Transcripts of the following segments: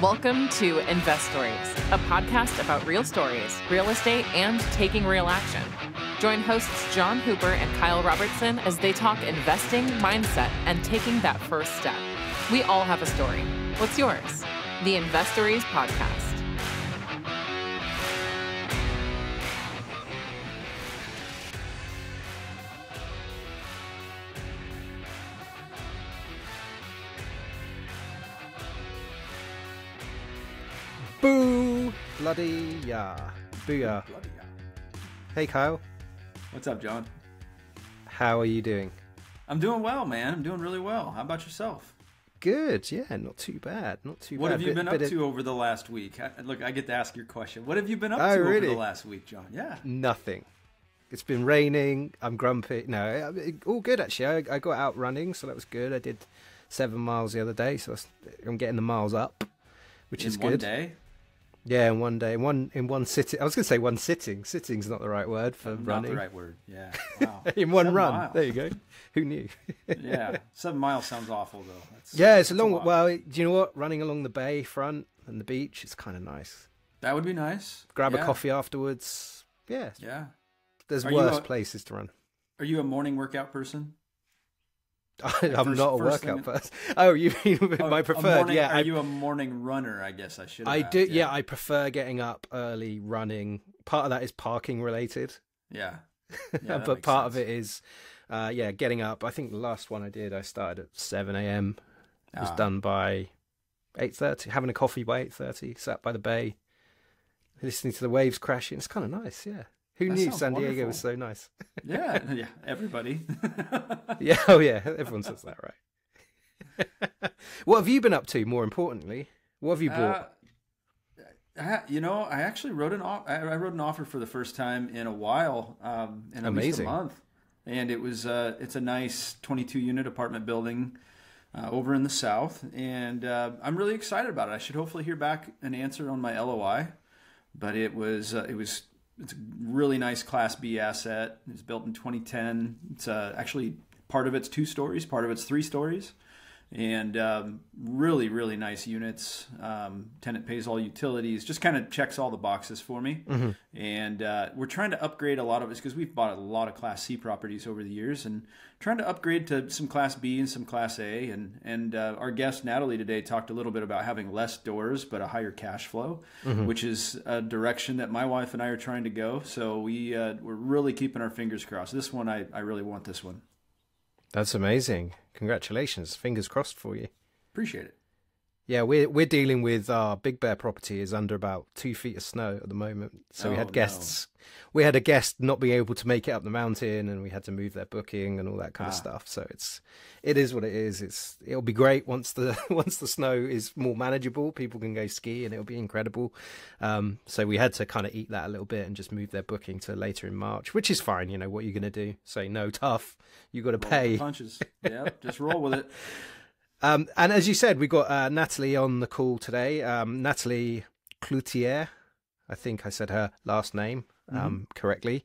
Welcome to Invest Stories, a podcast about real stories, real estate, and taking real action. Join hosts John Hooper and Kyle Robertson as they talk investing, mindset, and taking that first step. We all have a story. What's yours? The Invest Stories podcast. Boo! Bloody yeah. Booyah. Bloody yeah. Hey Kyle, What's up, John? how are you doing? I'm doing well, man. I'm doing really well. How about yourself? Good, yeah, not too bad, not too What bad. have you been up to over the last week? Look, I get to ask your question. What have you been up Oh, to really? over the last week, John? Yeah. Nothing. It's been raining, I'm grumpy. No, all good actually. I got out running, so that was good. I did 7 miles the other day, so I'm getting the miles up, which is In good. one day? Yeah, in one day, in one sitting. I was going to say one sitting. Sitting's not the right word for Not running. the right word. Yeah. Wow. In one 7 run. miles. There you go. Who knew? Yeah. 7 miles sounds awful, though. Yeah, it's a that's long. lot. Well, do you know what? Running along the bay front and the beach, it's kind of nice. That would be nice. Grab a Yeah. coffee afterwards. Yeah, Yeah. there's Are you worse a- places to run. Are you a morning workout person? I'm first- not a first workout thing- person. Oh, you mean Oh, my a preferred? morning- Yeah, Are you a morning runner? I guess I should. I have do. asked, Yeah, I prefer getting up early, running. Part of that is parking related, Yeah. Yeah, that but makes part of sense. it is, yeah, getting up. I think the last one I did, I started at 7 a.m. It was Ah. done by 8:30. Having a coffee by 8:30. Sat by the bay, listening to the waves crashing. It's kind of nice. Yeah. Who That knew sounds San Diego wonderful. was so nice? Yeah. Yeah. Everybody. Yeah, oh yeah, everyone says that, right? What have you been up to? More importantly, what have you bought? I actually wrote I wrote an offer for the first time in a while, in at least a Amazing. month, and it's a nice 22-unit apartment building over in the south, and I'm really excited about it. I should hopefully hear back an answer on my LOI, but it's a really nice Class B asset. It's built in 2010. It's actually part of it's 2 stories, part of it's 3 stories. And really, really nice units. Tenant pays all utilities. Just kind of checks all the boxes for me. Mm-hmm. And we're trying to upgrade a lot of it because we've bought a lot of Class C properties over the years, and trying to upgrade to some Class B and some Class A. And our guest Natalie today talked a little bit about having less doors but a higher cash flow, Mm-hmm. which is a direction that my wife and I are trying to go. So we're really keeping our fingers crossed. This one, I really want this one. That's amazing. Congratulations. Fingers crossed for you. Appreciate it. Yeah, we're dealing with our Big Bear property is under about 2 feet of snow at the moment. So we Oh, had no. guests. We had a guest not be able to make it up the mountain, and we had to move their booking and all that kind of stuff. So it is what it is. It'll be great once the snow is more manageable. People can go ski, and it'll be incredible. So we had to kind of eat that a little bit and just move their booking to later in March, which is fine. You know what you're going to do? Say no, tough. You got to Roll with pay. the punches. Yeah, just roll with it. And as you said, we got Natalie on the call today. Natalie Cloutier, I think I said her last name correctly.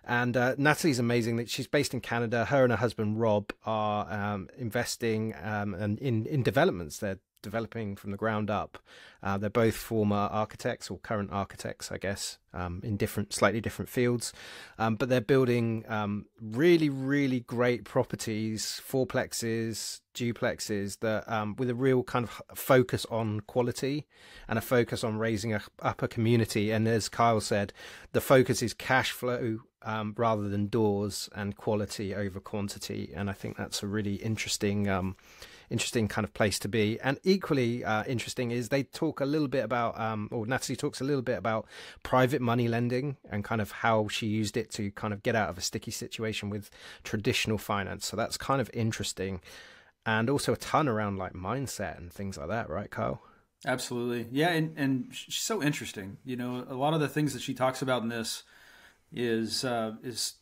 And Natalie's amazing. That she's based in Canada. Her and her husband Rob are investing and in developments. They're developing from the ground up. They're both former architects or current architects, I guess, in slightly different fields. But they're building really, really great properties, fourplexes, duplexes that with a real kind of focus on quality and a focus on raising up a community. And as Kyle said, the focus is cash flow rather than doors, and quality over quantity. And I think that's a really interesting kind of place to be. And equally interesting is they talk a little bit about, or Natalie talks a little bit about private money lending and kind of how she used it to kind of get out of a sticky situation with traditional finance. So that's kind of interesting. And also a ton around like mindset and things like that, right, Kyle? Absolutely. Yeah, and she's so interesting. You know, a lot of the things that she talks about in this, is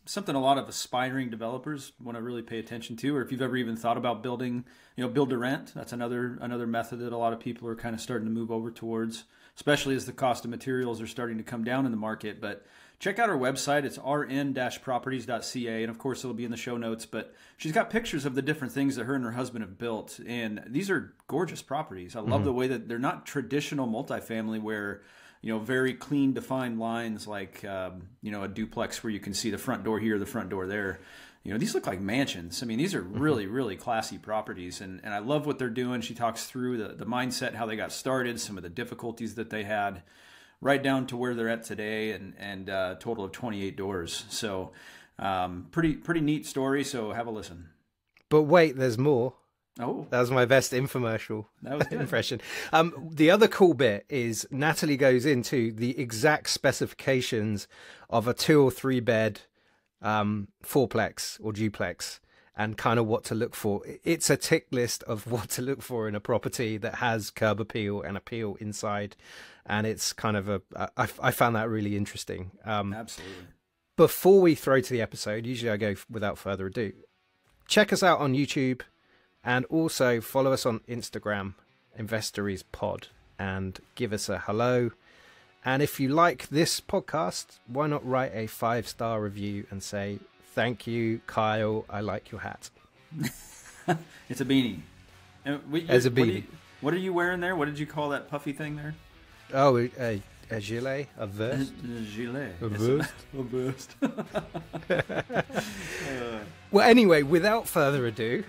something a lot of aspiring developers want to really pay attention to, or if you've ever even thought about building, build to rent. That's another method that a lot of people are kind of starting to move over towards, especially as the cost of materials are starting to come down in the market. But check out our website. It's rn-properties.ca, and of course it'll be in the show notes. But she's got pictures of the different things that her and her husband have built, and these are gorgeous properties. I love the way that they're not traditional multifamily where very clean defined lines like, a duplex where you can see the front door here, the front door there. These look like mansions. I mean, these are really, really classy properties. And I love what they're doing. She talks through the mindset, how they got started, some of the difficulties that they had, right down to where they're at today, and a total of 28 doors. So pretty neat story. So have a listen. But wait, there's more. Oh, that was my best infomercial that was good. impression. The other cool bit is Natalie goes into the exact specifications of a 2 or 3 bed fourplex or duplex, and kind of what to look for. It's a tick list of what to look for in a property that has curb appeal and appeal inside, and it's kind of I found that really interesting. Absolutely. Before we throw to the episode, usually I go without further ado. Check us out on YouTube. And also follow us on Instagram, Investories Pod, and give us a hello. And if you like this podcast, why not write a 5-star review and say, thank you, Kyle, I like your hat. It's a beanie. It's a beanie. What are you wearing there? What did you call that puffy thing there? Oh, a gilet, a vest. A gilet. A vest. A vest. Well, anyway, without further ado,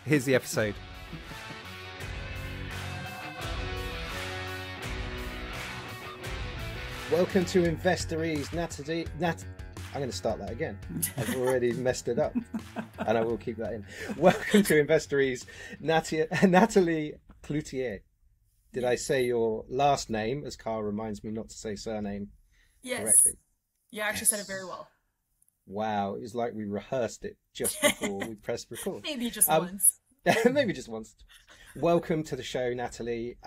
here's the episode. Welcome to Investories, Natalie. I'm going to start that again. I've already messed it up, and I will keep that in. Welcome to Investories, Natalie Cloutier. Did I say your last name, as Carl reminds me not to say surname, correctly? You actually said it very well. Wow, it was like we rehearsed it just before we pressed record. Maybe just once. Maybe just once. Welcome to the show, Natalie.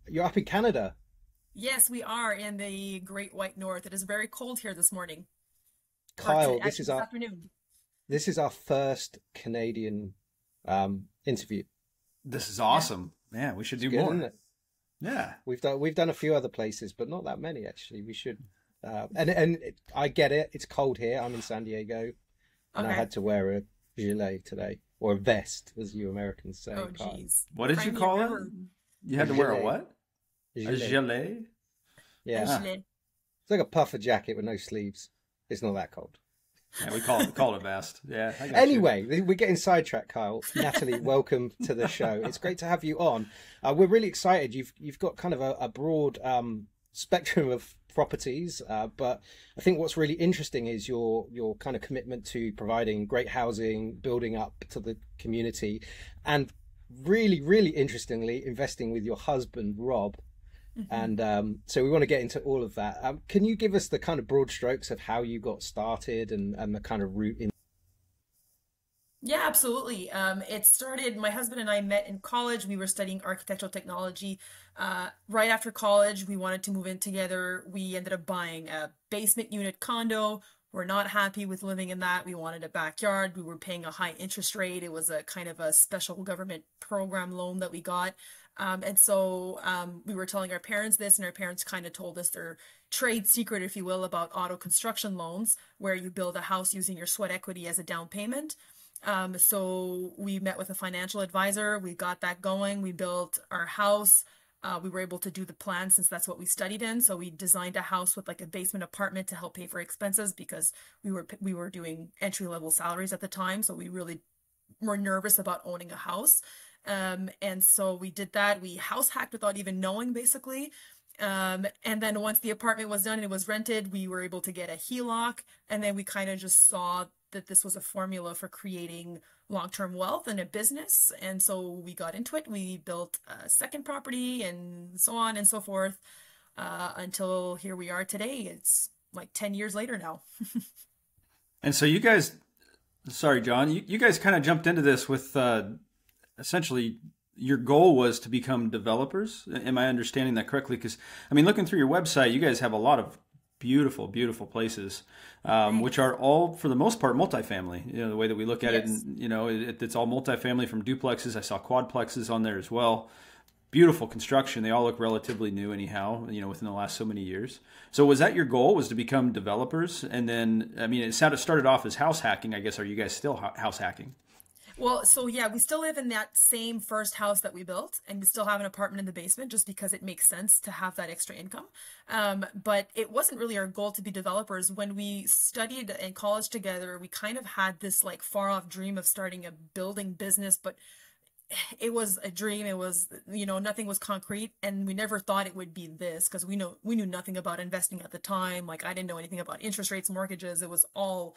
You're up in Canada. Yes, we are in the Great White North. It is very cold here this morning. Kyle, this afternoon. This is our first Canadian interview. This is awesome. Yeah, we should do good, more. Isn't it? Yeah, we've done a few other places, but not that many actually. We should. And I get it. It's cold here. I'm in San Diego, and I had to wear a gilet today, or a vest, as you Americans say. Oh, jeez. What did you call it? You had to wear a what? A gilet? Yeah. A gilet. It's like a puffer jacket with no sleeves. It's not that cold. Yeah, we call it a vest. Yeah. Anyway, we're getting sidetracked, Kyle. Natalie, welcome to the show. It's great to have you on. We're really excited. You've got kind of a broad spectrum of properties, but I think what's really interesting is your kind of commitment to providing great housing, building up to the community, and really, really interestingly, investing with your husband, Rob. And so we want to get into all of that. Can you give us the kind of broad strokes of how you got started and the kind of route in? Yeah, absolutely. It started, my husband and I met in college. We were studying architectural technology. Right after college, we wanted to move in together. We ended up buying a basement unit condo. We're not happy with living in that. We wanted a backyard. We were paying a high interest rate. It was a kind of a special government program loan that we got. And so we were telling our parents this, and our parents kind of told us their trade secret, if you will, about auto construction loans, where you build a house using your sweat equity as a down payment. So we met with a financial advisor. We got that going. We built our house. We were able to do the plan since that's what we studied in. So we designed a house with like a basement apartment to help pay for expenses because we were doing entry-level salaries at the time. So we really were nervous about owning a house. And so we did that. We house hacked without even knowing, basically. And then once the apartment was done and it was rented, we were able to get a HELOC. And then we kind of just saw that this was a formula for creating long-term wealth in a business. And so we got into it. We built a second property and so on and so forth until here we are today. It's like 10 years later now. And so you guys, sorry, John, you guys kind of jumped into this with essentially your goal was to become developers. Am I understanding that correctly? Because, I mean, looking through your website, you guys have a lot of beautiful, beautiful places, which are all, for the most part, multifamily. You know, the way that we look at it, and, you know, it's all multifamily from duplexes. I saw quadplexes on there as well. Beautiful construction. They all look relatively new anyhow, you know, within the last so many years. So was that your goal, was to become developers? And then, I mean, it started off as house hacking, I guess. Are you guys still house hacking? Well, so yeah, we still live in that same first house that we built, and we still have an apartment in the basement just because it makes sense to have that extra income. But it wasn't really our goal to be developers. When we studied in college together, we kind of had this like far off dream of starting a building business, but it was a dream. It was, you know, nothing was concrete, and we never thought it would be this, because we knew nothing about investing at the time. Like, I didn't know anything about interest rates, mortgages. It was all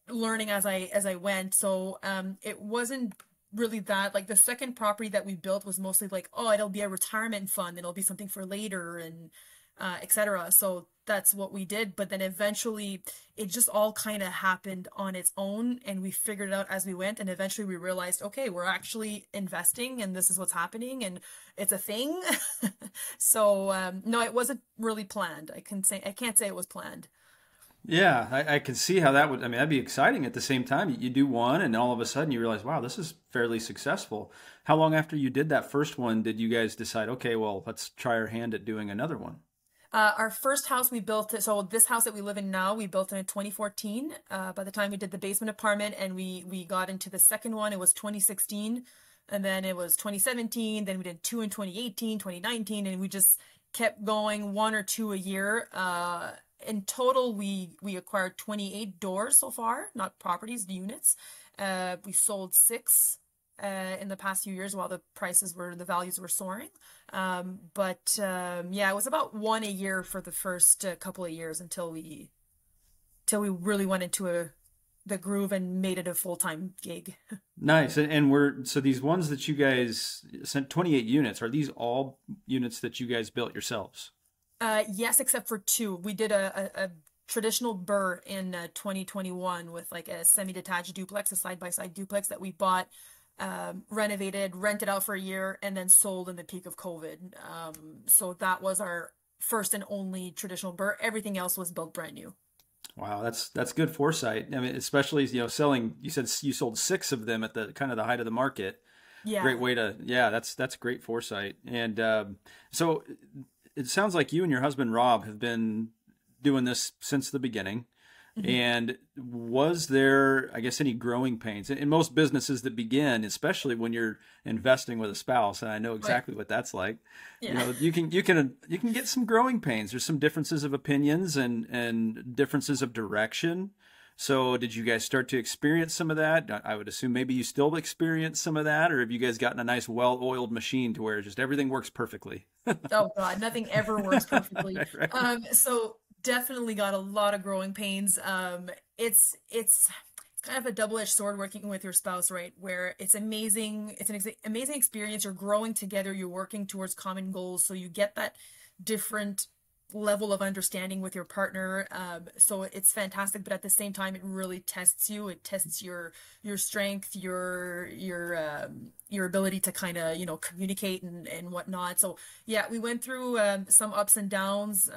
learning as I went. So it wasn't really that. Like, the second property that we built was mostly like, oh, it'll be a retirement fund, it'll be something for later, and etc. So that's what we did. But then eventually it just all kind of happened on its own, and we figured it out as we went. And eventually we realized, okay, we're actually investing, and this is what's happening, and it's a thing. So no, it wasn't really planned. I can't say it was planned. Yeah, I can see how that would, I mean, that'd be exciting. At the same time, you do one and all of a sudden you realize, wow, this is fairly successful. How long after you did that first one did you guys decide, okay, well, let's try our hand at doing another one? Our first house we built, so this house that we live in now, we built in 2014. By the time we did the basement apartment and we got into the second one, it was 2016. And then it was 2017. Then we did 2 in 2018, 2019, and we just kept going, 1 or 2 a year. In total, we acquired 28 doors so far, not properties, units. We sold 6 in the past few years while the values were soaring. Yeah, it was about 1 a year for the first couple of years until we really went into the groove and made it a full-time gig. Nice. And so these ones that you guys sent, 28 units, are these all units that you guys built yourselves? Yes, except for 2. We did a traditional BRRRR in 2021 with like a semi-detached duplex, a side-by-side duplex that we bought, renovated, rented out for a year, and then sold in the peak of COVID. So that was our first and only traditional BRRRR. Everything else was built brand new. Wow, that's good foresight. I mean, especially, you know, selling, you said you sold 6 of them at the kind of the height of the market. Yeah. Great way to, yeah, that's great foresight. And so it sounds like you and your husband, Rob, have been doing this since the beginning. Mm-hmm. And was there, I guess, any growing pains in most businesses that begin, especially when you're investing with a spouse? And I know exactly what that's like. Yeah. You know, you can get some growing pains. There's some differences of opinions and differences of direction. So did you guys start to experience some of that? I would assume maybe you still experience some of that, or have you guys gotten a nice well-oiled machine to where just everything works perfectly? Oh God, nothing ever works perfectly. Right. So definitely got a lot of growing pains. It's kind of a double-edged sword working with your spouse, right? Where it's amazing. It's an amazing experience. You're growing together. You're working towards common goals. So you get that different level of understanding with your partner. So it's fantastic, but at the same time, it really tests you. It tests your strength, your ability to kind of, you know, communicate and whatnot. So yeah, we went through some ups and downs.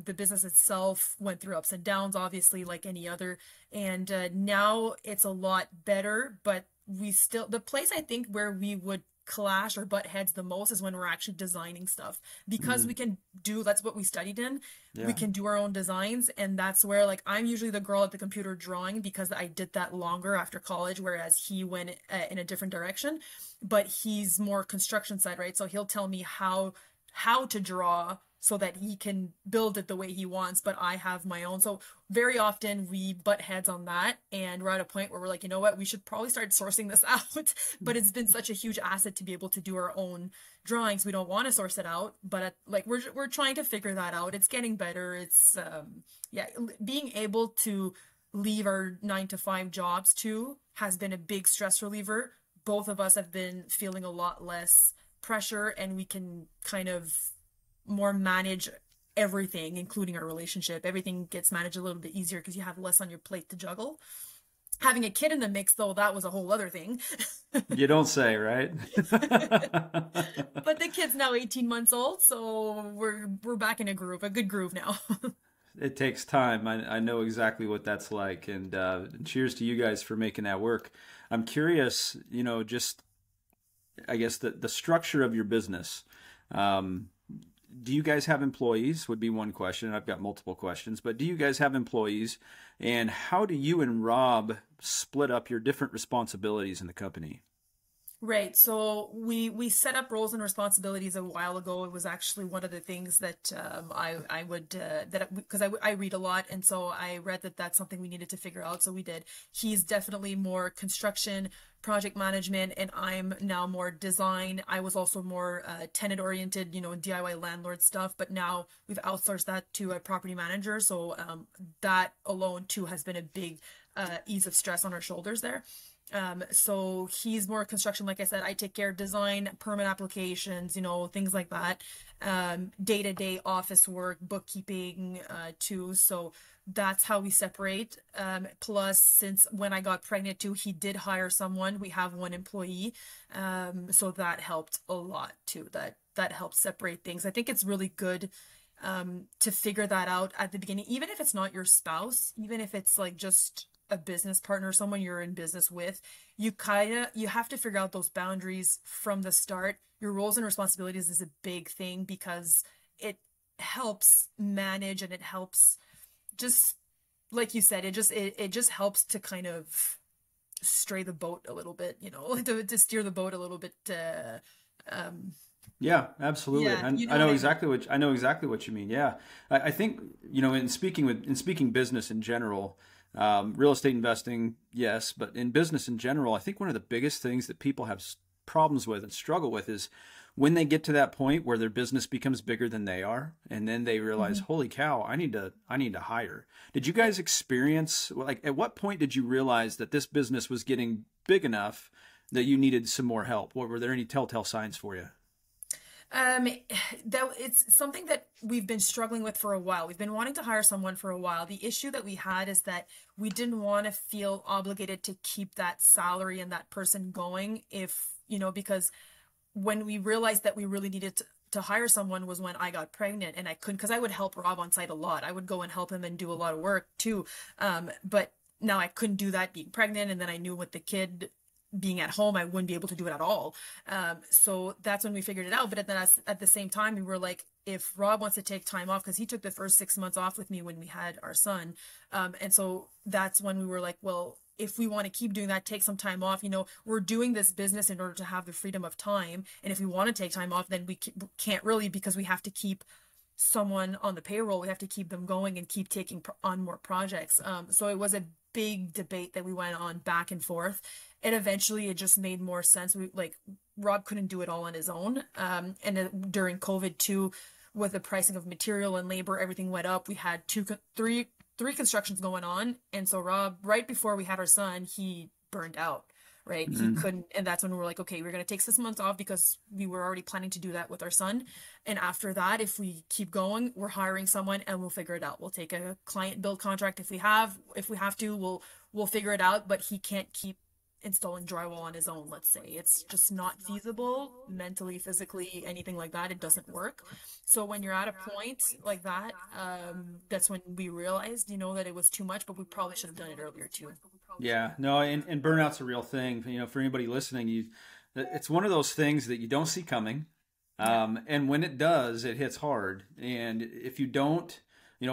The business itself went through ups and downs, obviously, like any other. And now it's a lot better, but the place I think where we would clash or butt heads the most is when we're actually designing stuff, because that's what we studied in. Yeah. We can do our own designs, and that's where, like, I'm usually the girl at the computer drawing because I did that longer after college, whereas he went in a different direction. But he's more construction side, right? So he'll tell me how to draw so that he can build it the way he wants, but I have my own. So very often we butt heads on that, and we're at a point where we're like, you know what, we should probably start sourcing this out. But it's been such a huge asset to be able to do our own drawings. We don't want to source it out, but we're trying to figure that out. It's getting better. It's being able to leave our 9-to-5 jobs too has been a big stress reliever. Both of us have been feeling a lot less pressure, and we can kind of more manage everything, including our relationship. Everything gets managed a little bit easier because you have less on your plate to juggle. Having a kid in the mix, though, that was a whole other thing. You don't say, right? But the kid's now 18 months old, so we're back in a good groove now. it takes time. I know exactly what that's like, and cheers to you guys for making that work. I'm curious, just I guess the structure of your business. Um, do you guys have employees? Would be one question. I've got multiple questions, but do you guys have employees? And how do you and Rob split up your different responsibilities in the company? Right. So we set up roles and responsibilities a while ago. It was actually one of the things that I would that because I read a lot, and so I read that that's something we needed to figure out. So we did. He's definitely more construction, project management, and I'm now more design. I was also more tenant oriented, DIY landlord stuff. But now we've outsourced that to a property manager. So that alone too has been a big ease of stress on our shoulders there. So he's more construction, like I said. I take care of design, permit applications, things like that. Day-to-day office work, bookkeeping, too. So that's how we separate. Plus, since when I got pregnant too, he did hire someone. We have one employee. So that helped a lot too. That helped separate things. I think it's really good to figure that out at the beginning, even if it's not your spouse, even if it's like just a business partner, someone you're in business with, you have to figure out those boundaries from the start. Your roles and responsibilities is a big thing because it helps manage, and it helps, just like you said, it just helps to kind of stray the boat a little bit, to steer the boat a little bit. Yeah, absolutely. Yeah, And you know I know what I mean. exactly what you mean. Yeah, I think in speaking business in general, real estate investing, yes, but in business in general, I think one of the biggest things that people have problems with and struggle with is when they get to that point where their business becomes bigger than they are, and then they realize, holy cow, I need to hire. Did you guys experience, like, at what point did you realize that this business was getting big enough that you needed some more help? What were there any telltale signs for you? That it's something that we've been struggling with for a while. We've been wanting to hire someone for a while. The issue that we had is that we didn't want to feel obligated to keep that salary and that person going because when we realized that we really needed to hire someone was when I got pregnant, and I couldn't, because I would help Rob on site a lot. I would go and help him and do a lot of work too. But now I couldn't do that being pregnant, and then I knew with the kid being at home, I wouldn't be able to do it at all. So that's when we figured it out. But then at the same time, we were like, if Rob wants to take time off, because he took the first 6 months off with me when we had our son. And so that's when we were like, well, if we want to keep doing that, take some time off. We're doing this business in order to have the freedom of time. And if we want to take time off, then we can't really, because we have to keep someone on the payroll. We have to keep them going and keep taking on more projects. So it was a big debate that we went on back and forth. And eventually it just made more sense. Rob couldn't do it all on his own. And during COVID too, with the pricing of material and labor, everything went up. We had three constructions going on. And so Rob, right before we had our son, he burned out, right? He couldn't. And that's when we were like, okay, we're going to take 6 months off, because we were already planning to do that with our son. And after that, if we keep going, we're hiring someone and we'll figure it out. We'll take a client build contract if we have to, we'll figure it out, but he can't keep installing drywall on his own. Let's say it's just not feasible mentally, physically, anything like that. It doesn't work. So when you're at a point like that, that's when we realized, that it was too much, but we probably should have done it earlier too. Yeah, no, and burnout's a real thing. For anybody listening, it's one of those things that you don't see coming. And when it does, it hits hard. And if you don't,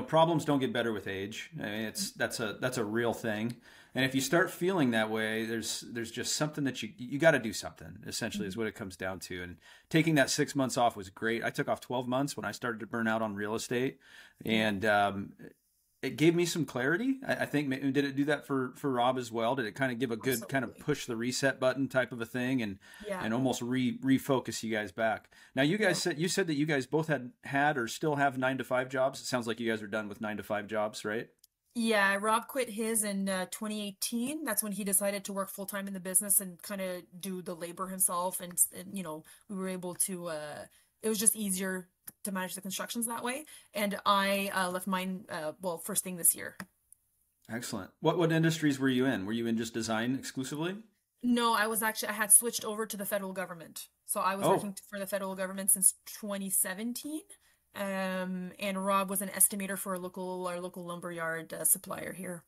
problems don't get better with age. I mean, that's a real thing. And if you start feeling that way, there's just something that you got to do something, essentially, is what it comes down to. And taking that 6 months off was great. I took off 12 months when I started to burn out on real estate. And it gave me some clarity. I think, did it do that for Rob as well? Did it kind of give a good Absolutely. kind of push the reset button type of a thing, and Yeah. almost refocus you guys back? Now, you guys said that you guys both had or still have 9-to-5 jobs. It sounds like you guys are done with 9-to-5 jobs, right? Yeah, Rob quit his in 2018. That's when he decided to work full time in the business and kind of do the labor himself. And we were able to, it was just easier to manage the constructions that way. And I left mine, first thing this year. Excellent. What industries were you in? Were you in just design exclusively? No, I had switched over to the federal government. So I was Oh, working for the federal government since 2017. and Rob was an estimator for our local lumberyard supplier here.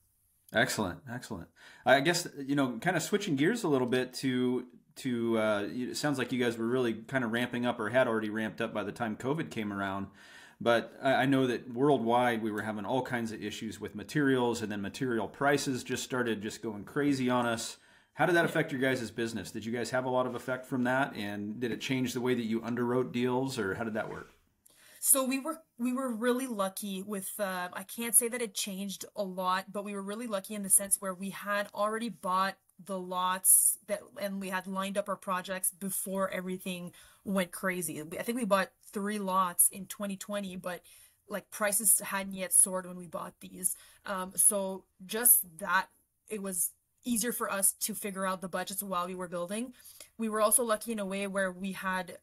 Excellent, excellent. I guess, kind of switching gears a little bit it sounds like you guys were really kind of ramping up, or had already ramped up by the time COVID came around. But I know that worldwide we were having all kinds of issues with materials, and then material prices just started going crazy on us. How did that affect your guys' business? Did you guys have a lot of effect from that? And did it change the way that you underwrote deals, or how did that work? So we were really lucky with, I can't say that it changed a lot, but we were really lucky in the sense where we had already bought the lots and we had lined up our projects before everything went crazy. I think we bought 3 lots in 2020, but like prices hadn't yet soared when we bought these. So just that, it was easier for us to figure out the budgets while we were building. We were also lucky in a way where we had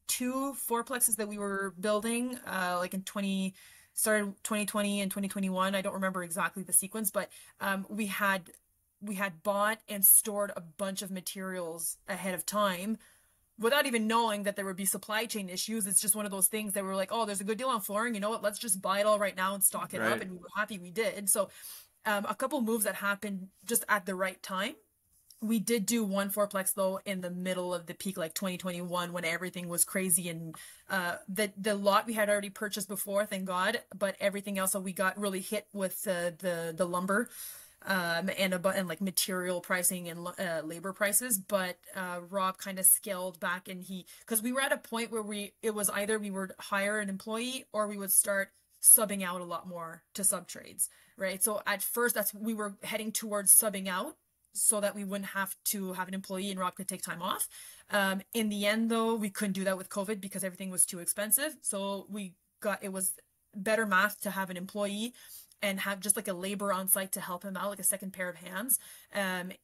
2 fourplexes that we were building, like started 2020 and 2021. I don't remember exactly the sequence, but we had bought and stored a bunch of materials ahead of time without even knowing that there would be supply chain issues. It's just one of those things that we're like, oh, there's a good deal on flooring. You know what? Let's just buy it all right now and stock it up. And we were happy we did. So a couple moves that happened just at the right time. We did do 1 fourplex though in the middle of the peak, like 2021, when everything was crazy, and the lot we had already purchased before, thank God, but everything else that we got really hit with the lumber and like material pricing and labor prices. But Rob kind of scaled back, and because we were at a point where it was either we would hire an employee or we would start subbing out a lot more to sub trades, right? So at first we were heading towards subbing out so that we wouldn't have to have an employee and Rob could take time off. In the end though, we couldn't do that with COVID because everything was too expensive. So it was better math to have an employee and have just like a labor on site to help him out, like a second pair of hands, and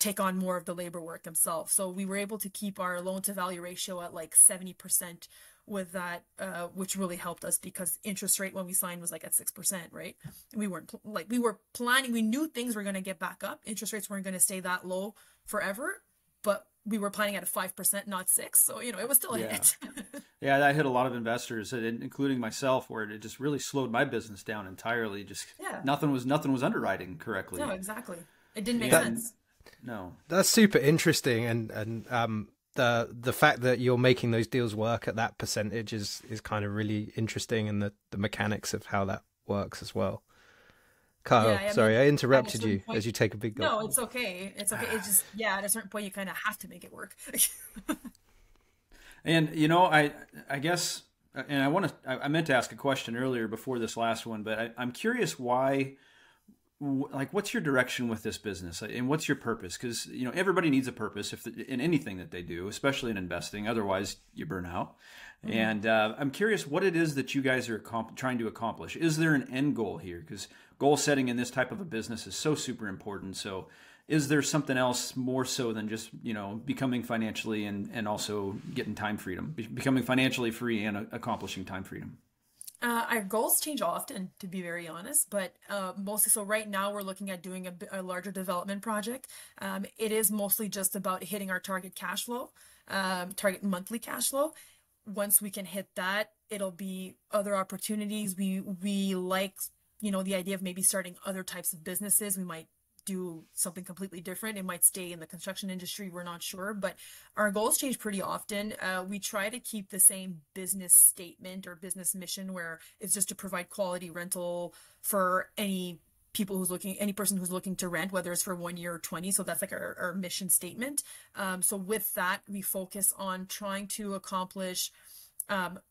take on more of the labor work himself. So we were able to keep our loan to value ratio at like 70% with that, which really helped us because interest rate when we signed was like at 6%, right? And we were planning, we knew things were going to get back up. Interest rates weren't going to stay that low forever, but we were planning at a 5%, not 6. So, it was still a hit. Yeah, that hit a lot of investors, including myself, where it just really slowed my business down entirely. Nothing was underwriting correctly. No, exactly. It didn't make sense. No. That's super interesting, and the fact that you're making those deals work at that percentage is kind of really interesting, and the mechanics of how that works as well. Kyle, sorry, I interrupted you as you take a big gulp. No, it's okay. It's okay. It's just, at a certain point, you kind of have to make it work. And, I guess, and I meant to ask a question earlier before this last one, but I'm curious why, like, what's your direction with this business and what's your purpose? Because, everybody needs a purpose in anything that they do, especially in investing. Otherwise, you burn out. Mm-hmm. And I'm curious what it is that you guys are trying to accomplish. Is there an end goal here? Because goal setting in this type of a business is so super important. So is there something else more so than just, becoming financially and also getting time freedom, becoming financially free and accomplishing time freedom? Our goals change often, to be very honest, but mostly, so right now we're looking at doing a larger development project. It is mostly just about hitting our target cash flow, target monthly cash flow. Once we can hit that, it'll be other opportunities. We like, the idea of maybe starting other types of businesses. We might do something completely different. It might stay in the construction industry. We're not sure, but our goals change pretty often. We try to keep the same business statement or business mission, where it's just to provide quality rental for any person who's looking to rent, whether it's for 1 year or 20. So that's like our mission statement. So with that, we focus on trying to accomplish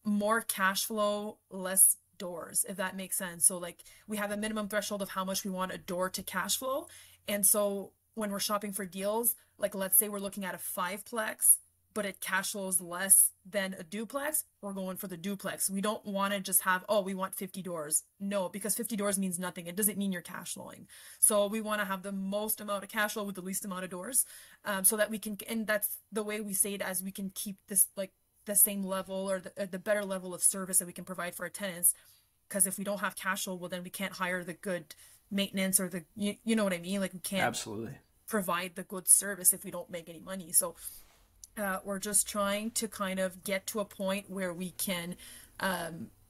more cash flow, less doors, if that makes sense. So like we have a minimum threshold of how much we want a door to cash flow. And so when we're shopping for deals, like let's say we're looking at a 5-plex, but it cash flows less than a duplex, we're going for the duplex. We don't want to just have, we want 50 doors. No, because 50 doors means nothing. It doesn't mean you're cash flowing. So we want to have the most amount of cash flow with the least amount of doors, so that we can, and that's the way we say it, as we can keep this like the same level or the better level of service that we can provide for our tenants. Because if we don't have cash flow, well, then we can't hire the good maintenance or you know what I mean? Like we can't absolutely provide the good service if we don't make any money. So We're just trying to kind of get to a point where we can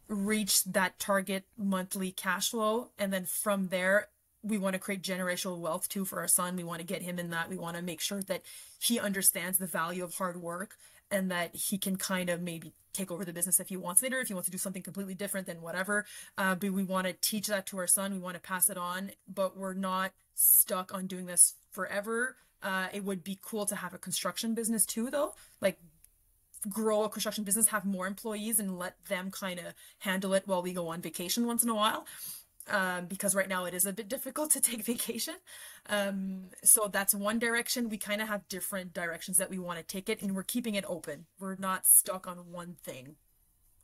reach that target monthly cash flow. And then from there, we want to create generational wealth too for our son. We want to get him in that. We want to make sure that he understands the value of hard work and that he can kind of maybe take over the business if he wants later, if he wants to do something completely different, then whatever. But we want to teach that to our son. We want to pass it on, but we're not stuck on doing this forever. It would be cool to have a construction business too, though, like grow a construction business, have more employees and let them kind of handle it while we go on vacation once in a while. Because right now it is a bit difficult to take vacation. So that's one direction. We kind of have different directions that we want to take it, and we're keeping it open. We're not stuck on one thing.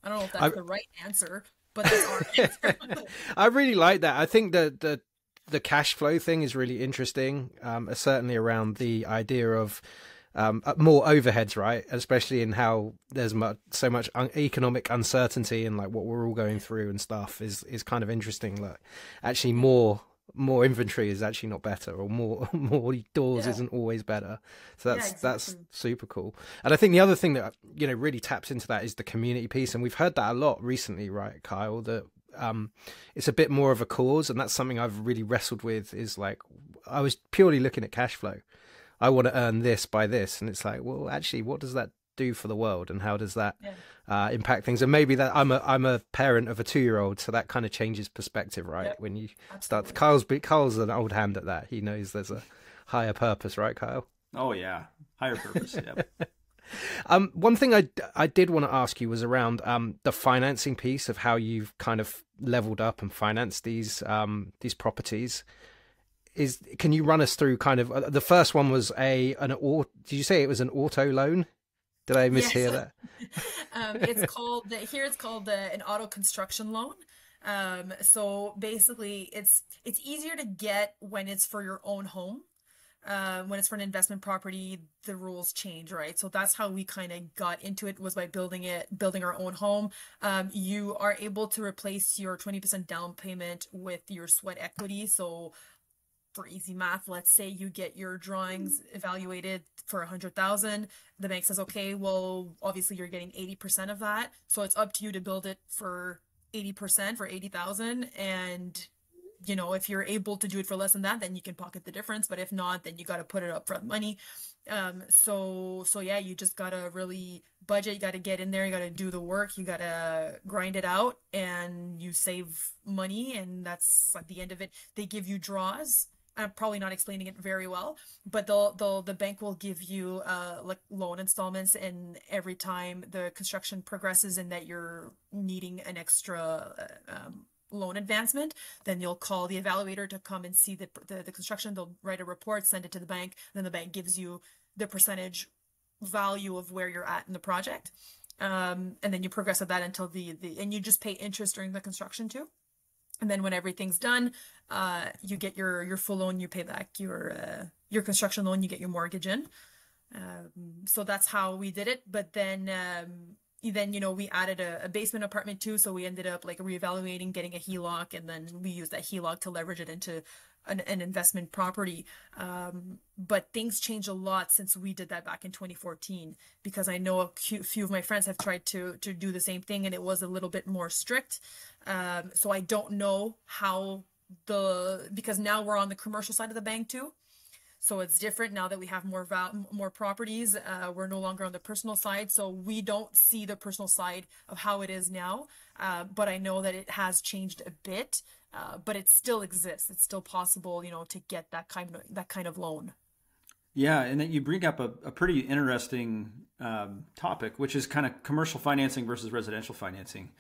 I don't know if that's the right answer, but that's our answer. I really like that. I think that the cash flow thing is really interesting, certainly around the idea of more overheads, right? Especially in how there's so much economic uncertainty and like what we're all going through and stuff is kind of interesting. Like actually more inventory is actually not better, or more doors isn't always better. So that's super cool. And I think the other thing that really taps into that is the community piece, and we've heard that a lot recently, right, Kyle? That it's a bit more of a cause, and that's something I've really wrestled with. Is like I was purely looking at cash flow. I want to earn this by this. And it's like, well, actually, what does that do for the world? And how does that impact things? And maybe that I'm a parent of a 2-year-old. So that kind of changes perspective, right? Yep. When you start, Kyle's an old hand at that. He knows there's a higher purpose, right, Kyle? Oh yeah. Higher purpose. Yep. One thing I did want to ask you was around the financing piece of how you've kind of leveled up and financed these properties. Can you run us through kind of the first one was did you say it was an auto loan? Did I mishear that? It's called an auto construction loan. So basically it's easier to get when it's for your own home. When it's for an investment property, the rules change, right? So that's how we kind of got into it, was by building our own home. You are able to replace your 20% down payment with your sweat equity. So for easy math, let's say you get your drawings evaluated for 100,000. The bank says, okay, well, obviously you're getting 80% of that. So it's up to you to build it for 80% for 80,000. And if you're able to do it for less than that, then you can pocket the difference. But if not, then you got to put it up front money. So yeah, you just got to really budget. You got to get in there. You got to do the work. You got to grind it out, and you save money. And that's at the end of it. They give you draws. I'm probably not explaining it very well, but the bank will give you like loan installments, and every time the construction progresses and that you're needing an extra loan advancement, then you'll call the evaluator to come and see the construction. They'll write a report, send it to the bank, then the bank gives you the percentage value of where you're at in the project, and then you progress with that until and you just pay interest during the construction too. And then when everything's done, you get your full loan, you pay back your construction loan, you get your mortgage in. So that's how we did it. But then we added a basement apartment too. So we ended up like reevaluating, getting a HELOC, and then we used that HELOC to leverage it into an investment property. But things changed a lot since we did that back in 2014, because I know a few of my friends have tried to do the same thing, and it was a little bit more strict. So I don't know how because now we're on the commercial side of the bank too. So it's different now that we have more properties. We're no longer on the personal side. So we don't see the personal side of how it is now. But I know that it has changed a bit, but it still exists. It's still possible, to get that kind of loan. Yeah, and then you bring up a pretty interesting topic, which is kind of commercial financing versus residential financing.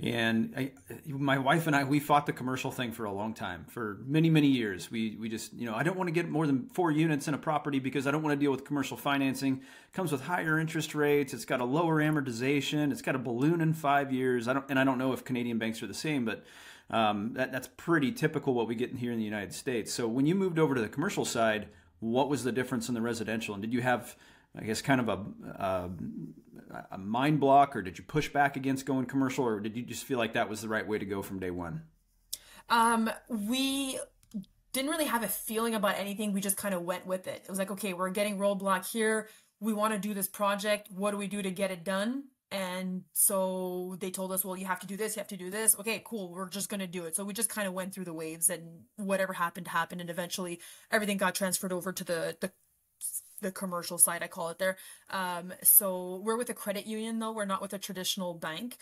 And my wife and I, we fought the commercial thing for a long time, for many, many years. We just, I don't want to get more than 4 units in a property because I don't want to deal with commercial financing. It comes with higher interest rates. It's got a lower amortization. It's got a balloon in 5 years. I don't know if Canadian banks are the same, but that's pretty typical what we get in here in the United States. So when you moved over to the commercial side, what was the difference in the residential? And did you have, I guess, kind of a mind block, or did you push back against going commercial, or did you just feel like that was the right way to go from day one? We didn't really have a feeling about anything. We just kind of went with it. It was like, okay, we're getting roadblock here. we want to do this project. What do we do to get it done? And so they told us, well, you have to do this, you have to do this. Okay, cool. We're just going to do it. So we just kind of went through the waves, and whatever happened, happened. And eventually everything got transferred over to the commercial side, I call it there. So we're with a credit union though. We're not with a traditional bank.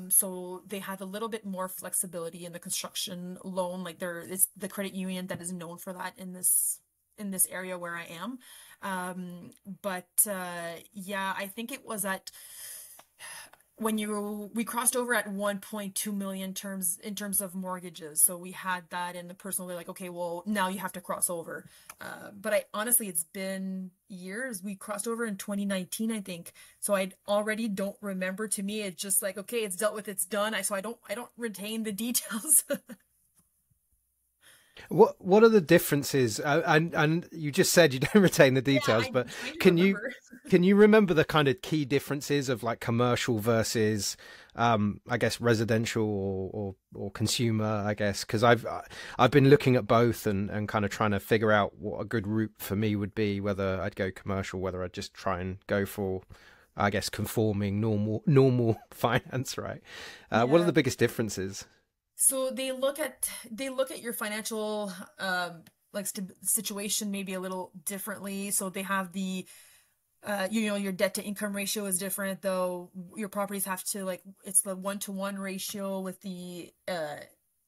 So they have a little bit more flexibility in the construction loan. Like there is the credit union that is known for that in this area where I am. Yeah, I think it was at we crossed over at 1.2 million in terms of mortgages. So we had that in the personal, like, okay, well, now you have to cross over. But I honestly, it's been years. We crossed over in 2019, I think. So I already don't remember. To me, it's just like, okay, it's dealt with, it's done. So I don't retain the details. What are the differences? And you just said you don't retain the details, Yeah, but I can remember. can you remember the kind of key differences of like commercial versus, I guess, residential or consumer? I guess because I've been looking at both and kind of trying to figure out what a good route for me would be, whether I'd go commercial, whether I'd just try and go for, I guess, conforming normal finance, right? What are Yeah. the biggest differences? So they look at your financial situation maybe a little differently. So they have the your debt to income ratio is different, though your properties have to, like, it's the 1-to-1 ratio with the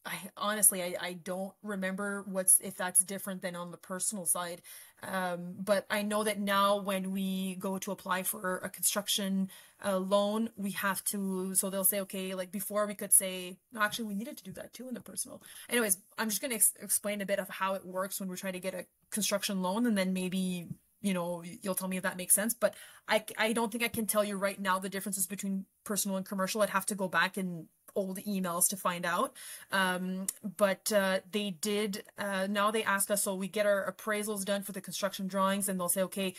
I honestly I don't remember if that's different than on the personal side. But I know that now when we go to apply for a construction loan, we have to, so they'll say, okay, like before we could say, no, actually we needed to do that too in the personal. Anyways, I'm just going to explain a bit of how it works when we're trying to get a construction loan, and then maybe, you'll tell me if that makes sense. But I don't think I can tell you right now the differences between personal and commercial. I'd have to go back and old emails to find out. But they did, now they ask us, so we get our appraisals done for the construction drawings, and they'll say, okay,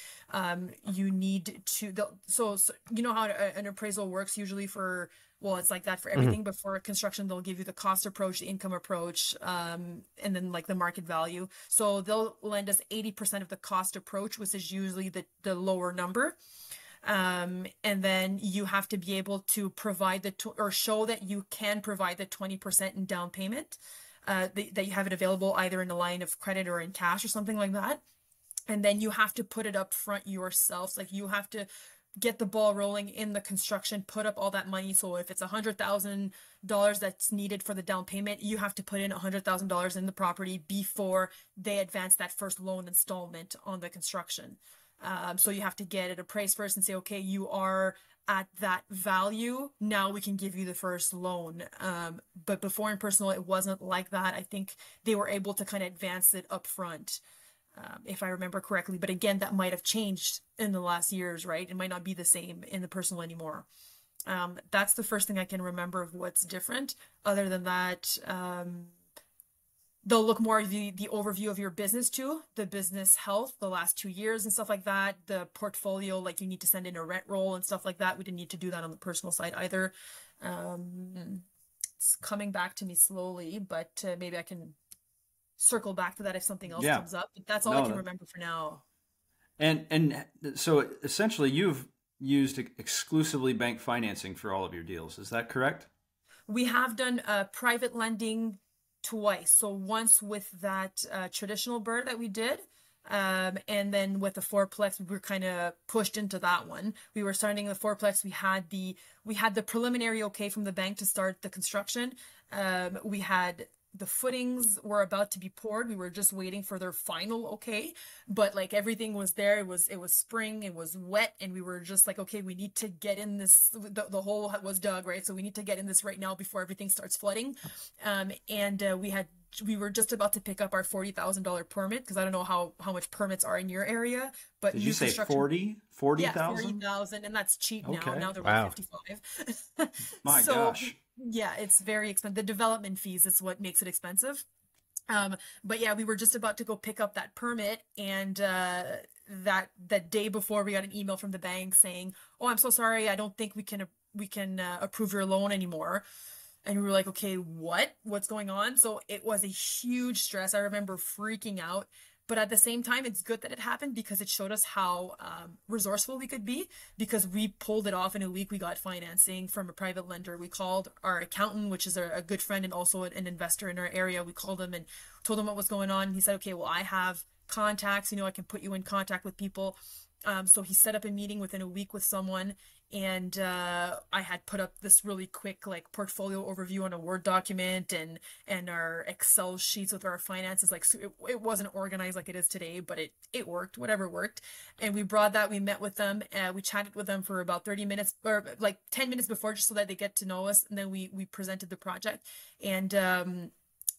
you need to, so you know how an appraisal works usually for, well, it's like that for everything, but for construction, they'll give you the cost approach, the income approach, and then like the market value. So they'll lend us 80% of the cost approach, which is usually the lower number. And then you have to be able to provide or show that you can provide the 20% in down payment, that you have it available either in a line of credit or in cash or something like that. And then you have to put it up front yourself. Like you have to get the ball rolling in the construction, put up all that money. So if it's $100,000 that's needed for the down payment, you have to put in $100,000 in the property before they advance that first loan installment on the construction. So you have to get it appraised first and say, okay, you are at that value. Now we can give you the first loan. But before in personal, it wasn't like that. I think they were able to kind of advance it up front, if I remember correctly. But again, that might have changed in the last years, right? It might not be the same in the personal anymore. That's the first thing I can remember of what's different. Other than that, they'll look more at the overview of your business too, the business health, the last 2 years and stuff like that, the portfolio, like you need to send in a rent roll and stuff like that. We didn't need to do that on the personal side either. It's coming back to me slowly, but maybe I can circle back to that if something else comes up. But that's all I can remember for now. And so essentially you've used exclusively bank financing for all of your deals. Is that correct? We have done private lending twice. So once with that traditional BRRRR that we did, and then with the fourplex, we were kind of pushed into that one. We were starting the fourplex. We had the preliminary okay from the bank to start the construction. We had the footings were about to be poured. We were just waiting for their final okay, but like everything was there. It was spring, it was wet, and we were just like, okay, we need to get in this. The hole was dug, right? So we need to get in this right now before everything starts flooding. We were just about to pick up our $40,000 permit, because I don't know how much permits are in your area, but did you say 40,000? Yeah, 40,000, and that's cheap now. Okay. Now they're like 55. My gosh. Yeah, it's very expensive. The development fees is what makes it expensive. But yeah, we were just about to go pick up that permit, and that day before, we got an email from the bank saying, "Oh, I'm so sorry. I don't think we can approve your loan anymore." And we were like, "Okay, what's going on?" So it was a huge stress. I remember freaking out. But at the same time, it's good that it happened because it showed us how resourceful we could be, because we pulled it off in a week. We got financing from a private lender. We called our accountant, which is a good friend and also an investor in our area. We called him and told him what was going on. He said, okay, well, I have contacts, I can put you in contact with people. So he set up a meeting within a week with someone, and I had put up this really quick like portfolio overview on a Word document and our Excel sheets with our finances. Like, so it wasn't organized like it is today, but it worked, whatever worked. And we brought that, we met with them, we chatted with them for about 30 minutes or like 10 minutes before, just so that they get to know us. And then we presented the project, and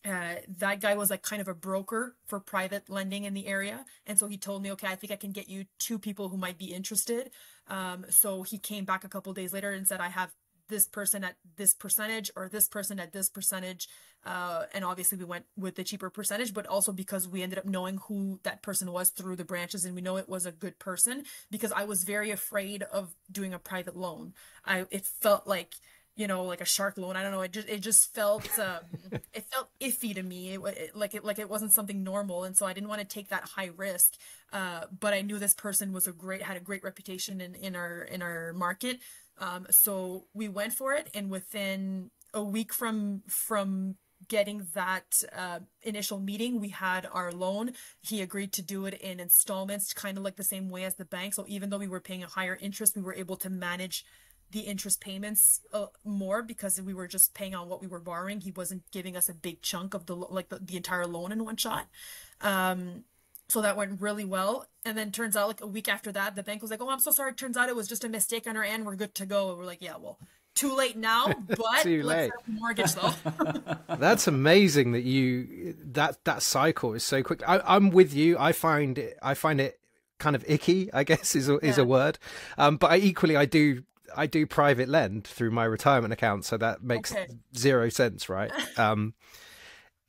that guy was like kind of a broker for private lending in the area. And so he told me, okay, I think I can get you 2 people who might be interested. So he came back a couple days later and said, I have this person at this percentage or this person at this percentage. And obviously we went with the cheaper percentage, but also because we ended up knowing who that person was through the branches, and we know it was a good person, because I was very afraid of doing a private loan. It felt like, like a shark loan. I don't know. It just felt, it felt iffy to me. It wasn't something normal. And so I didn't want to take that high risk. But I knew this person was had a great reputation in our market. So we went for it. And within a week from getting that initial meeting, we had our loan. He agreed to do it in installments, kind of like the same way as the bank. So even though we were paying a higher interest, we were able to manage the interest payments more, because we were just paying on what we were borrowing. He wasn't giving us a big chunk of the entire loan in one shot. So that went really well. And then turns out like a week after that, the bank was like, oh, I'm so sorry. Turns out it was just a mistake on our end. We're good to go. And we're like, yeah, well, too late now, but too late. Let's have a mortgage though. That's amazing that that cycle is so quick. I'm with you. I find it kind of icky, I guess is a word. But I do private lend through my retirement account, so that makes zero sense, right?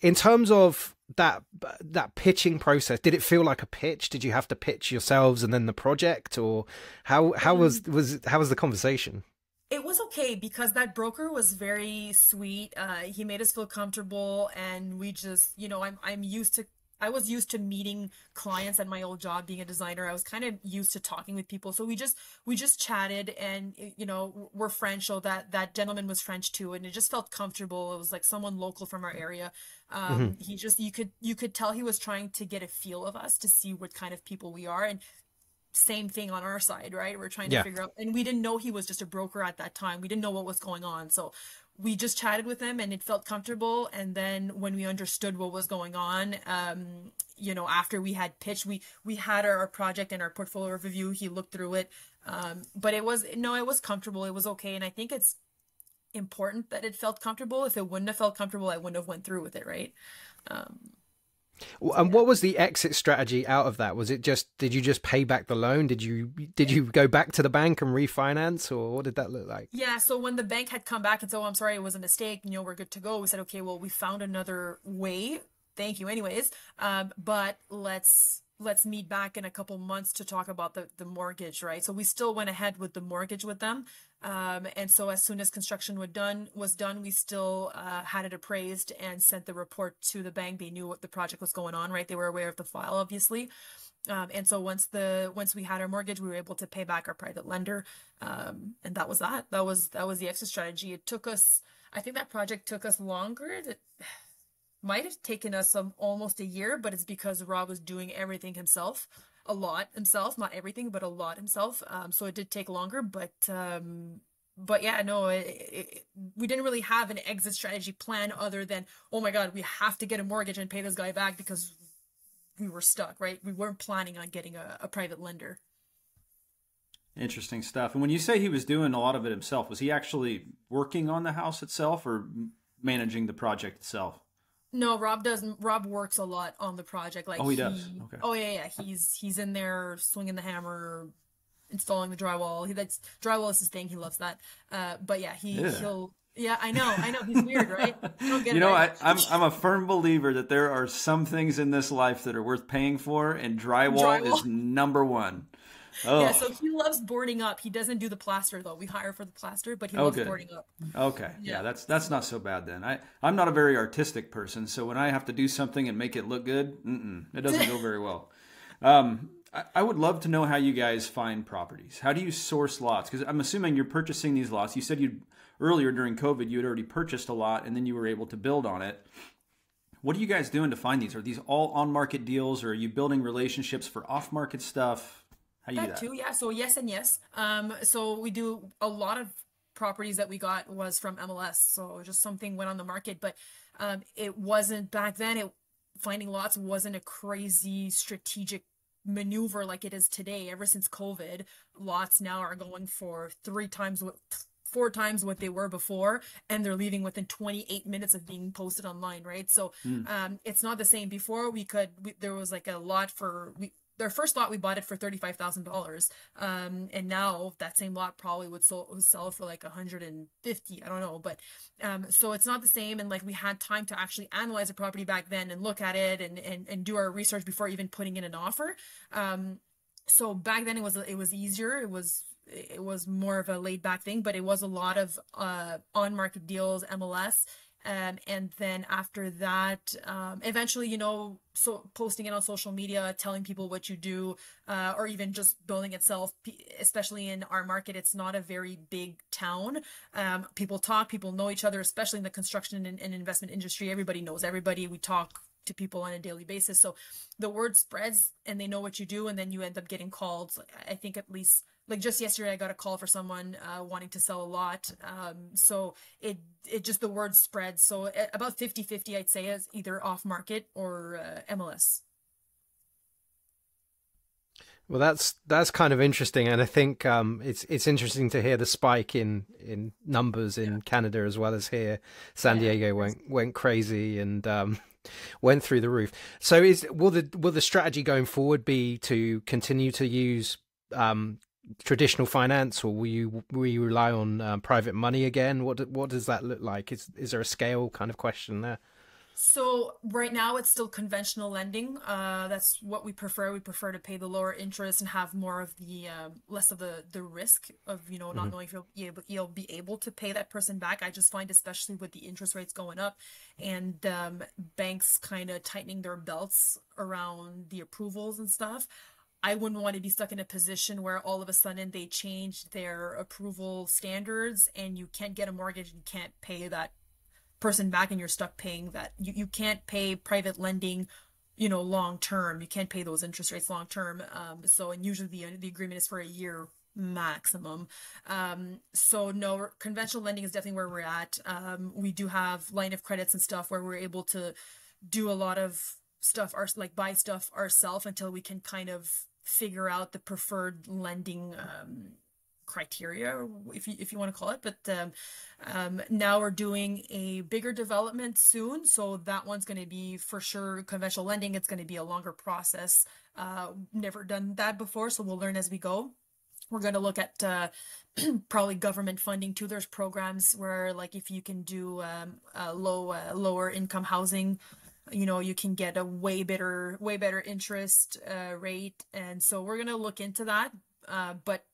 In terms of that pitching process, did it feel like a pitch? Did you have to pitch yourselves and then the project, or how was the conversation? It was okay, because that broker was very sweet. He made us feel comfortable, and we just, I was used to meeting clients at my old job being a designer. I was kind of used to talking with people. So we just chatted, and, we're French. So that gentleman was French too. And it just felt comfortable. It was like someone local from our area. You could tell he was trying to get a feel of us to see what kind of people we are. And same thing on our side, right? We're trying to figure out, and we didn't know he was just a broker at that time. We didn't know what was going on. So we just chatted with him, and it felt comfortable. And then when we understood what was going on, after we had pitched, we had our project and our portfolio review. He looked through it. But it was comfortable. It was okay. And I think it's important that it felt comfortable. If it wouldn't have felt comfortable, I wouldn't have went through with it. Right. And what was the exit strategy out of that? Was it did you just pay back the loan? Did you go back to the bank and refinance, or what did that look like? Yeah. So when the bank had come back and said, oh, I'm sorry, it was a mistake, we're good to go. We said, okay, well, we found another way. Thank you anyways. But let's meet back in a couple months to talk about the mortgage, right? So we still went ahead with the mortgage with them. And so as soon as construction was done, we still had it appraised and sent the report to the bank. They knew what the project was going on, right? They were aware of the file, obviously. And so once we had our mortgage, we were able to pay back our private lender. And that was that. That was the exit strategy. It took us, I think that project took us longer. That might have taken us almost a year, but it's because Rob was doing everything himself. A lot himself, not everything, but a lot himself. So it did take longer, but yeah, no, we didn't really have an exit strategy plan other than, oh my God, we have to get a mortgage and pay this guy back, because we were stuck, right? We weren't planning on getting a private lender. Interesting stuff. And when you say he was doing a lot of it himself, was he actually working on the house itself or managing the project itself? No, Rob doesn't. Rob works a lot on the project. Like, oh, he does. Okay. Oh yeah. He's in there swinging the hammer, installing the drywall. That's drywall is his thing. He loves that. But yeah, he'll. Yeah, I know. He's weird, right? Don't get it right. I'm a firm believer that there are some things in this life that are worth paying for, and drywall is number one. Yeah, Oh, so he loves boarding up. He doesn't do the plaster though. We hire for the plaster, but he oh, loves good. boarding up. Okay, yeah, Yeah. that's not so bad then. I'm not a very artistic person, so when I have to do something and make it look good, it doesn't go very well. I would love to know how you guys find properties. How do you source lots? Because I'm assuming you're purchasing these lots. You said you earlier during COVID you had already purchased a lot and then you were able to build on it. What are you guys doing to find these? Are these all on market deals, or are you building relationships for off market stuff? How do you do That that? too, yeah. So yes and yes. So we do a lot of properties that we got was from MLS. So just something went on the market, but it wasn't back then. Finding lots wasn't a crazy strategic maneuver like it is today. Ever since COVID, lots now are going for 4 times what they were before, and they're leaving within 28 minutes of being posted online, right? So Mm. it's not the same. Before there was like a lot for their first lot, we bought it for $35,000, and now that same lot probably would sell for like 150. I don't know, but so it's not the same. And like we had time to actually analyze a property back then and look at it and do our research before even putting in an offer. So back then it was easier. It was more of a laid back thing, but it was a lot of on market deals, MLS. And then after that, eventually, so posting it on social media, telling people what you do, or even just building itself, especially in our market, it's not a very big town. People talk, people know each other, especially in the construction and investment industry. Everybody knows everybody. We talk to people on a daily basis. So the word spreads and they know what you do, and then you end up getting called. I think at least like just yesterday I got a call for someone wanting to sell a lot. So it just the word spreads. So about 50-50 I'd say is either off market or MLS. Well, that's kind of interesting, and I think it's interesting to hear the spike in numbers in Canada as well as here. San Yeah. Diego went crazy and went through the roof. So will the strategy going forward be to continue to use traditional finance, or will you rely on private money again? What does that look like? Is there a scale kind of question there? So right now it's still conventional lending. That's what we prefer. We prefer to pay the lower interest and have more of the less of the risk of not Hmm. knowing if you'll be able to pay that person back. I just find, especially with the interest rates going up and banks kind of tightening their belts around the approvals and stuff, I wouldn't want to be stuck in a position where all of a sudden they change their approval standards and you can't get a mortgage and you can't pay that person back, and you're stuck paying that. You can't pay private lending long term. You can't pay those interest rates long term. And usually the agreement is for a year maximum. So no, conventional lending is definitely where we're at. We do have line of credits and stuff where we're able to do a lot of stuff, like buy stuff ourselves until we can kind of figure out the preferred lending criteria, if you want to call it. But now we're doing a bigger development soon, so that one's going to be for sure conventional lending. It's going to be a longer process. Never done that before, so we'll learn as we go. We're going to look at probably government funding too. There's programs where, like, if you can do lower income housing, you can get a way better interest rate, and so we're going to look into that. But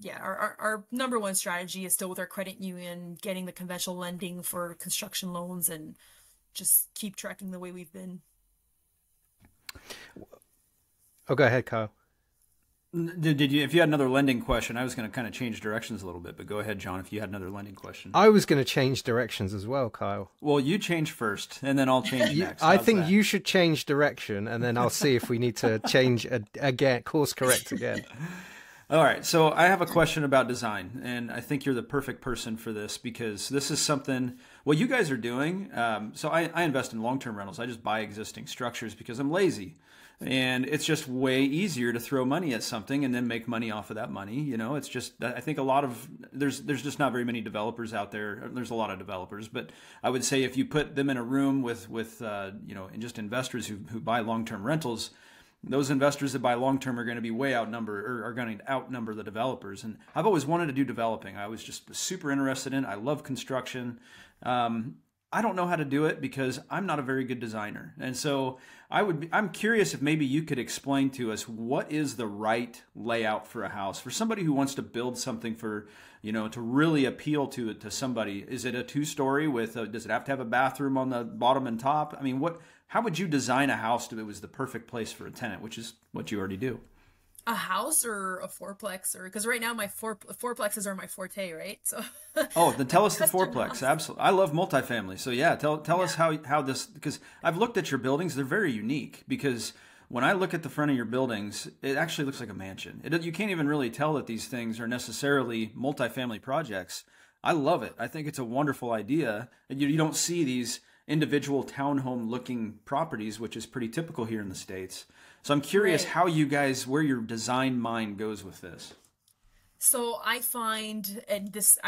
yeah, our number one strategy is still with our credit union, getting the conventional lending for construction loans, and just keep tracking the way we've been. Oh, go ahead, Kyle. Did you? If you had another lending question, I was going to kind of change directions a little bit, but go ahead, John. If you had another lending question, I was going to change directions as well, Kyle. well, you change first, and then I'll change next. I How's think that? you should change direction, and then I'll see if we need to change again, course correct again. All right, so I have a question about design, and I think you're the perfect person for this because this is something, what you guys are doing. So I invest in long-term rentals. I just buy existing structures because I'm lazy. And it's just way easier to throw money at something and then make money off of that money. It's just, I think there's just not very many developers out there. There's a lot of developers, but I would say if you put them in a room with and just investors who buy long-term rentals, those investors that buy long-term are going to be way outnumbered, or are going to outnumber the developers. And I've always wanted to do developing. I was just super interested in it. I love construction. I don't know how to do it because I'm not a very good designer. And so I'm curious if maybe you could explain to us what is the right layout for a house for somebody who wants to build something for, to really appeal to somebody. Is it a 2-story with does it have to have a bathroom on the bottom and top? I mean, how would you design a house that was the perfect place for a tenant, which is what you already do? A house or a fourplex, or because right now my fourplexes are my forte, right? So oh, then tell us the fourplex. Absolutely, I love multifamily. So yeah, tell us how this, because I've looked at your buildings. They're very unique because when I look at the front of your buildings, it actually looks like a mansion. You can't even really tell that these things are necessarily multifamily projects. I love it. I think it's a wonderful idea. You don't see these individual townhome looking properties, which is pretty typical here in the States. So I'm curious Right. how you guys, where your design mind goes with this. So I find, and this,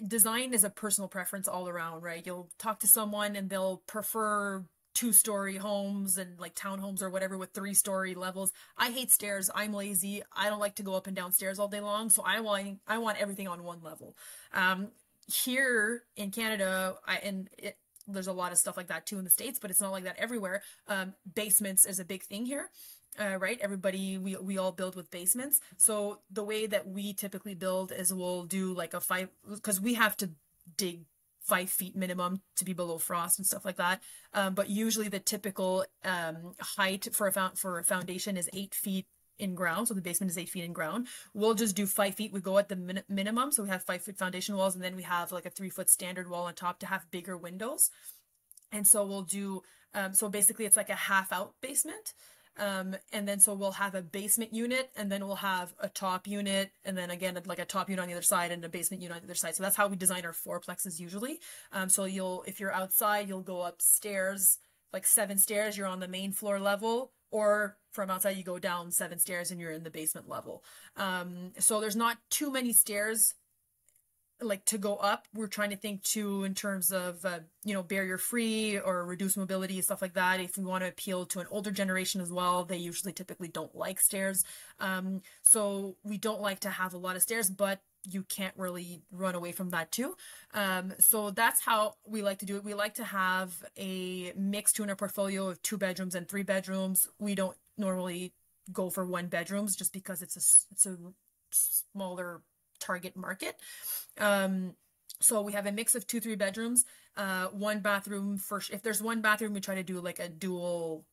design is a personal preference all around, right? You'll talk to someone and they'll prefer 2-story homes and like townhomes or whatever with 3-story levels. I hate stairs. I'm lazy. I don't like to go up and down stairs all day long. So I want everything on one level. Here in Canada, there's a lot of stuff like that too in the States, but it's not like that everywhere. Basements is a big thing here. Right? Everybody, we all build with basements. So the way that we typically build is we'll do like because we have to dig 5 feet minimum to be below frost and stuff like that. But usually the typical height for a foundation is 8 feet in ground. So the basement is 8 feet in ground. We'll just do 5 feet. We go at the minimum. So we have 5-foot foundation walls, and then we have like a 3-foot standard wall on top to have bigger windows. And so we'll do, so basically it's like a half out basement. And then so we'll have a basement unit, and then we'll have a top unit, and then again like a top unit on the other side and a basement unit on the other side. So that's how we design our fourplexes usually. So if you're outside, you'll go upstairs like 7 stairs, you're on the main floor level, or from outside you go down 7 stairs and you're in the basement level. So there's not too many stairs like to go up. We're trying to think too in terms of barrier free or reduced mobility, stuff like that. If we want to appeal to an older generation as well, they typically don't like stairs. So we don't like to have a lot of stairs, but you can't really run away from that too. So that's how we like to do it. We like to have a mix too in our portfolio of 2 bedrooms and 3 bedrooms. We don't normally go for 1 bedrooms just because it's a smaller target market. So we have a mix of 2-3 bedrooms, 1 bathroom. If there's 1 bathroom, we try to do like a dual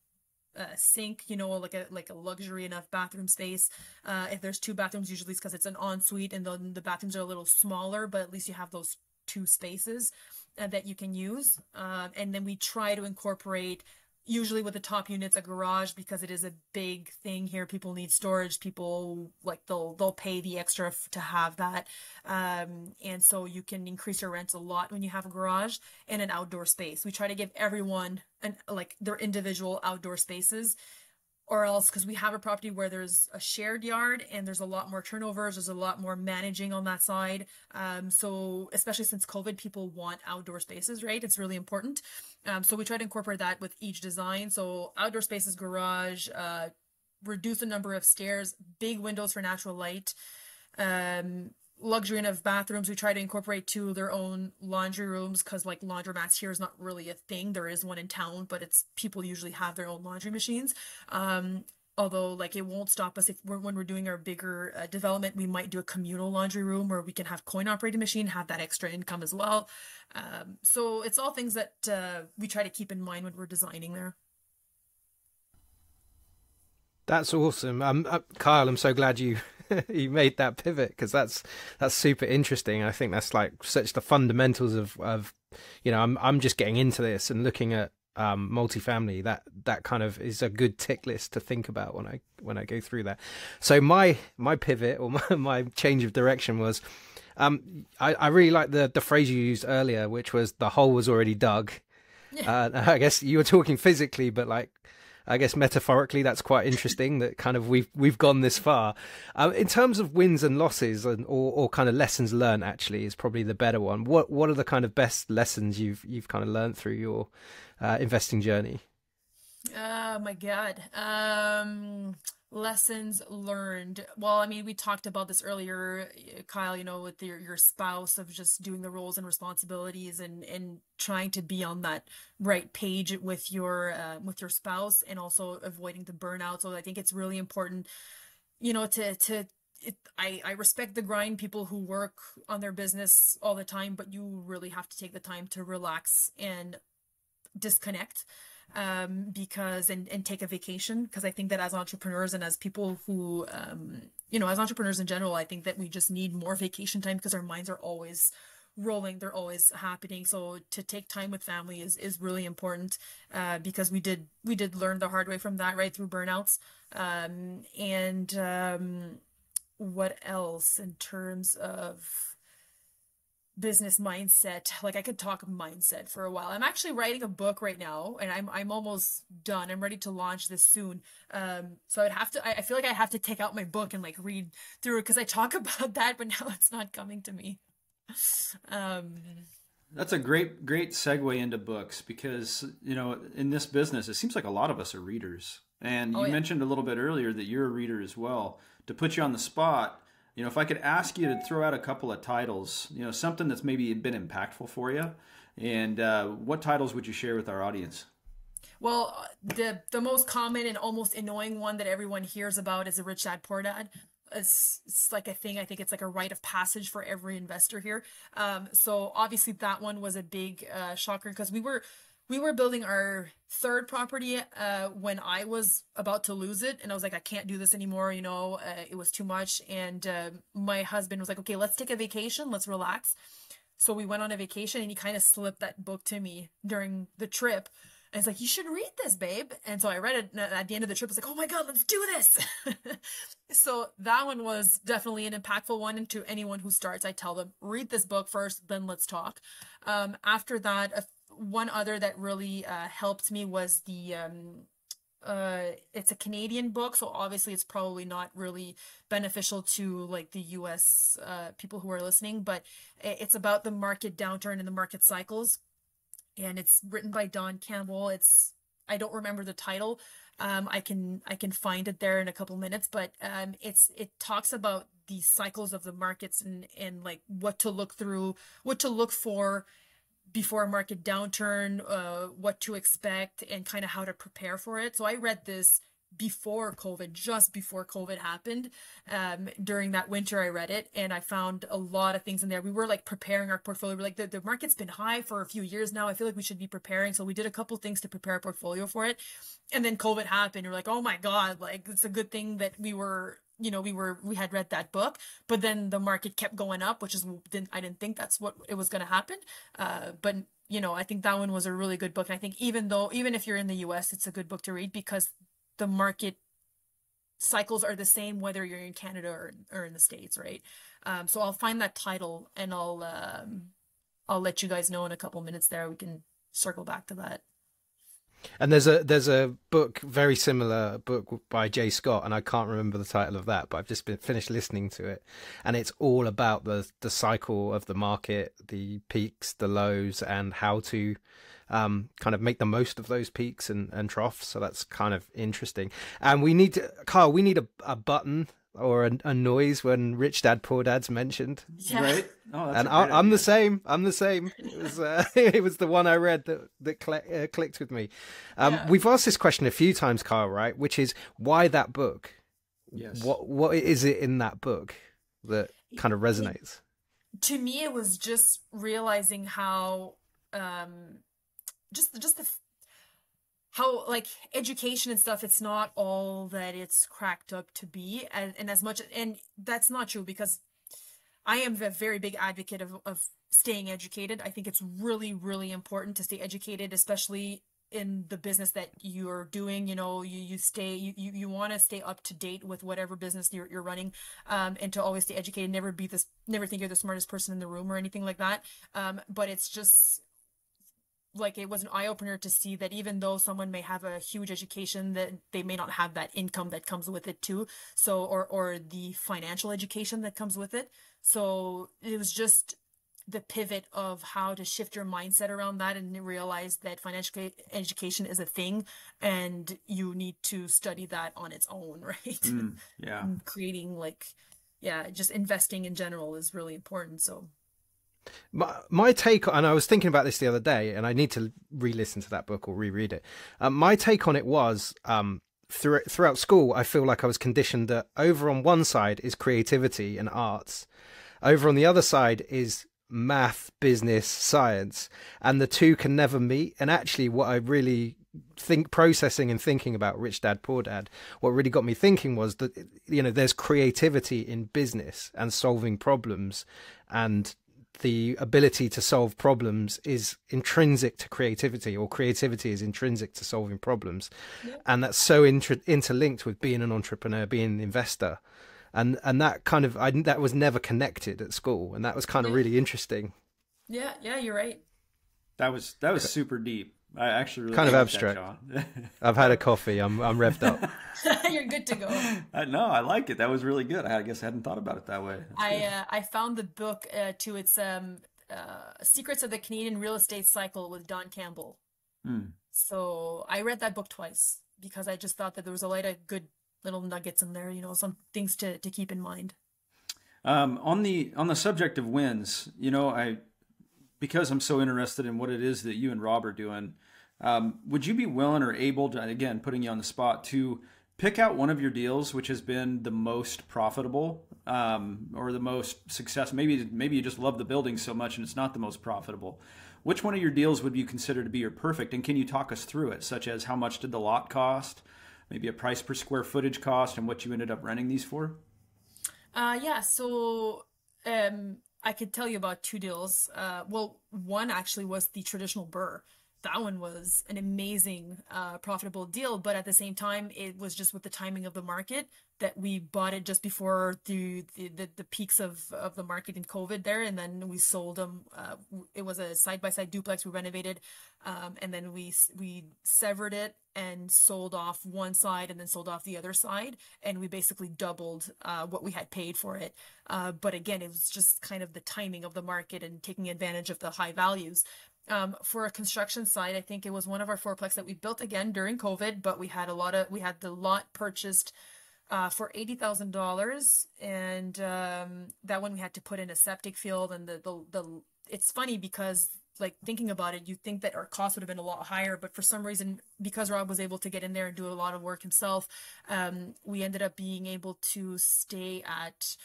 sink, like a luxury enough bathroom space. If there's 2 bathrooms, usually it's because it's an ensuite and the bathrooms are a little smaller, but at least you have those 2 spaces that you can use. And then we try to incorporate, usually with the top units, a garage, because it is a big thing here. People need storage. People they'll pay the extra to have that. And so you can increase your rents a lot when you have a garage and an outdoor space. We try to give everyone their individual outdoor spaces, or else, because we have a property where there's a shared yard and there's a lot more turnovers, there's a lot more managing on that side. So especially since COVID, people want outdoor spaces, right? It's really important. So we try to incorporate that with each design. So outdoor spaces, garage, reduce the number of stairs, big windows for natural light, luxury enough bathrooms. We try to incorporate too their own laundry rooms, because like laundromats here is not really a thing. There is one in town, but people usually have their own laundry machines. Although it won't stop us when we're doing our bigger development, we might do a communal laundry room where we can have coin operated machine, have that extra income as well. So it's all things that we try to keep in mind when we're designing there. That's awesome. Kyle, I'm so glad you you made that pivot, because that's super interesting. I think that's like such the fundamentals of I'm just getting into this and looking at multifamily. That kind of is a good tick list to think about when I go through that. So my pivot or my change of direction was I really like the phrase you used earlier, which was the hole was already dug. I guess you were talking physically, but I guess metaphorically, that's quite interesting that kind of we've gone this far. In terms of wins and losses or kind of lessons learned, actually is probably the better one. What are the kind of best lessons you've kind of learned through your investing journey? Oh my God. Lessons learned. Well, I mean, we talked about this earlier, Kyle, with your spouse, of just doing the roles and responsibilities, and trying to be on that right page with your spouse, and also avoiding the burnout. So I think it's really important, I respect the grind, people who work on their business all the time, but you really have to take the time to relax and disconnect, because and take a vacation, because I think that as entrepreneurs and as people who as entrepreneurs in general, I think that we just need more vacation time, because our minds are always rolling, they're always happening. So to take time with family is really important, because we did learn the hard way from that, right, through burnouts. And what else in terms of business mindset? Like, I could talk mindset for a while. I'm actually writing a book right now, and I'm almost done. I'm ready to launch this soon. So I feel like I have to take out my book and like read through it, because I talk about that, but now it's not coming to me. That's a great segue into books, because, in this business, it seems like a lot of us are readers. And you mentioned a little bit earlier that you're a reader as well. To put you on the spot, if I could ask you to throw out a couple of titles, something that's maybe been impactful for you, and what titles would you share with our audience? Well, the most common and almost annoying one that everyone hears about is a Rich Dad Poor Dad. It's like a thing. I think it's like a rite of passage for every investor here. So obviously that one was a big shocker, because we were building our third property when I was about to lose it, and I was like, I can't do this anymore. It was too much. And my husband was like, okay, let's take a vacation, let's relax. So we went on a vacation, and he kind of slipped that book to me during the trip. And it's like, you should read this, babe. And so I read it, and at the end of the trip, I was like, oh my God, let's do this. So that one was definitely an impactful one. And to anyone who starts, I tell them, read this book first, then let's talk. After that, one other that really helped me was it's a Canadian book, so obviously it's probably not really beneficial to like the US people who are listening, but it's about the market downturn and the market cycles. And it's written by Don Campbell. I don't remember the title. I can find it there in a couple minutes, but it talks about the cycles of the markets, and like what to look for before a market downturn, what to expect, and kind of how to prepare for it. So I read this before COVID, just before COVID happened. During that winter, I read it, and I found a lot of things in there. We were like preparing our portfolio. We're like, the market's been high for a few years now. I feel like we should be preparing. So we did a couple things to prepare our portfolio for it. And then COVID happened. We're like, oh my God, like it's a good thing that we had read that book, but then the market kept going up, I didn't think that's what it was going to happen. But I think that one was a really good book. And I think even if you're in the US, it's a good book to read, because the market cycles are the same whether you're in Canada or in the States, right? So I'll find that title, and I'll let you guys know in a couple minutes there. We can circle back to that. And there's a book, very similar book by Jay Scott, and I can't remember the title of that, but I've just been finished listening to it, and it's all about the cycle of the market, the peaks, the lows, and how to kind of make the most of those peaks and troughs. So that's kind of interesting. And Kyle, we need a button or a noise when Rich Dad Poor Dad's mentioned. Yeah. Right? Oh, that's I'm the same. It was the one I read that clicked with me. We've asked this question a few times, Kyle, right? Which is, why that book? Yes. What is it in that book that kind of resonates? To me, it was just realizing how how like education and stuff, it's not all that it's cracked up to be, and as much, and that's not true, because I am a very big advocate of staying educated. I think it's really, really important to stay educated, especially in the business that you're doing. You want to stay up to date with whatever business you're running, and to always stay educated. Never think you're the smartest person in the room or anything like that. But it's just like, it was an eye-opener to see that even though someone may have a huge education, that they may not have that income that comes with it too. So, or the financial education that comes with it. So it was just the pivot of how to shift your mindset around that and realize that financial education is a thing and you need to study that on its own, right? Yeah. Creating like, yeah, just investing in general is really important. So my take, and I was thinking about this the other day, and I need to re-listen to that book or reread it. My take on it was, throughout school, I feel like I was conditioned that over on one side is creativity and arts, over on the other side is math, business, science, and the two can never meet. And actually, what I really processing and thinking about Rich Dad Poor Dad, what really got me thinking was that, you know, there's creativity in business and solving problems, and the ability to solve problems is intrinsic to creativity, or creativity is intrinsic to solving problems. Yeah. And that's so interlinked with being an entrepreneur, being an investor. And that kind of, that was never connected at school. And that was kind of really interesting. Yeah. Yeah, you're right. That was super deep. I actually really kind of abstract. I've had a coffee. I'm revved up. You're good to go. No, I like it. That was really good. I guess I hadn't thought about it that way. I found the book to its Secrets of the Canadian Real Estate Cycle with Don Campbell. So I read that book twice because I just thought that there was a lot of good little nuggets in there. You know, some things to keep in mind. On the subject of wins, you know, because I'm so interested in what it is that you and Rob are doing, would you be willing or able to, again, putting you on the spot, to pick out one of your deals which has been the most profitable, or the most successful? Maybe you just love the building so much and it's not the most profitable. Which one of your deals would you consider to be your perfect? And can you talk us through it, such as how much did the lot cost, maybe a price per square footage cost, and what you ended up renting these for? Yeah, so I could tell you about two deals. Well, one actually was the traditional BRRRR. That one was an amazing, profitable deal, but at the same time, it was just with the timing of the market that we bought it just before the peaks of the market in COVID there, and then we sold them. It was a side-by-side duplex we renovated, and then we severed it and sold off one side and then sold off the other side, and we basically doubled what we had paid for it. But again, it was just kind of the timing of the market and taking advantage of the high values. For a construction side, I think it was one of our fourplex that we built again during COVID, but we had the lot purchased for $80,000, and that one we had to put in a septic field, and it's funny because, like, thinking about it, you think that our cost would have been a lot higher, but for some reason, because Rob was able to get in there and do a lot of work himself, we ended up being able to stay at,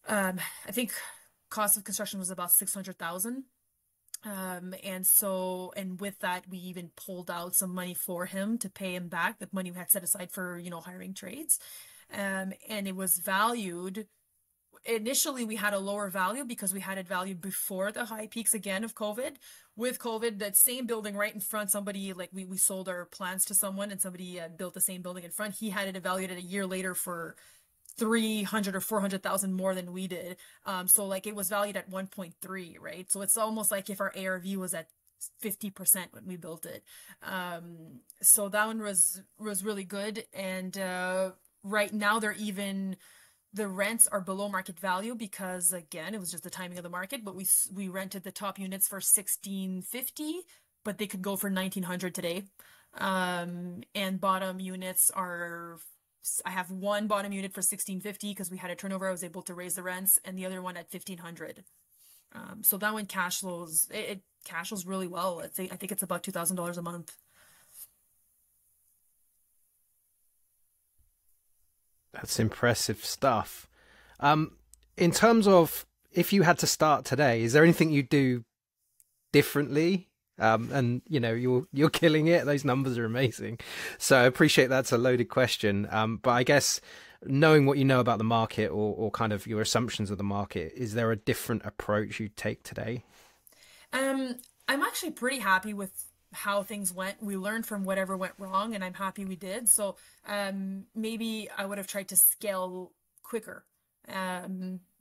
I think cost of construction was about $600,000. And with that, we even pulled out some money for him to pay him back, the money we had set aside for, you know, hiring trades. And it was valued. Initially, we had a lower value because we had it valued before the high peaks again of COVID. With COVID, that same building right in front, somebody, like, we sold our plans to someone, and somebody built the same building in front. He had it valued a year later for 300 or 400,000 more than we did. So like it was valued at 1.3, right? So it's almost like if our ARV was at 50% when we built it. So that one was really good. And right now the rents are below market value because, again, it was just the timing of the market, but we rented the top units for $1,650, but they could go for $1,900 today. And bottom units I have one bottom unit for $1,650 because we had a turnover. I was able to raise the rents, and the other one at $1,500. So that one cash flows. It cash flows really well. I think it's about $2,000 a month. That's impressive stuff. In terms of, if you had to start today, is there anything you do differently? And you know, you're killing it. Those numbers are amazing. So I appreciate that's a loaded question. But I guess knowing what you know about the market, or kind of your assumptions of the market, is there a different approach you take today? I'm actually pretty happy with how things went. We learned from whatever went wrong, and I'm happy we did. So maybe I would have tried to scale quicker.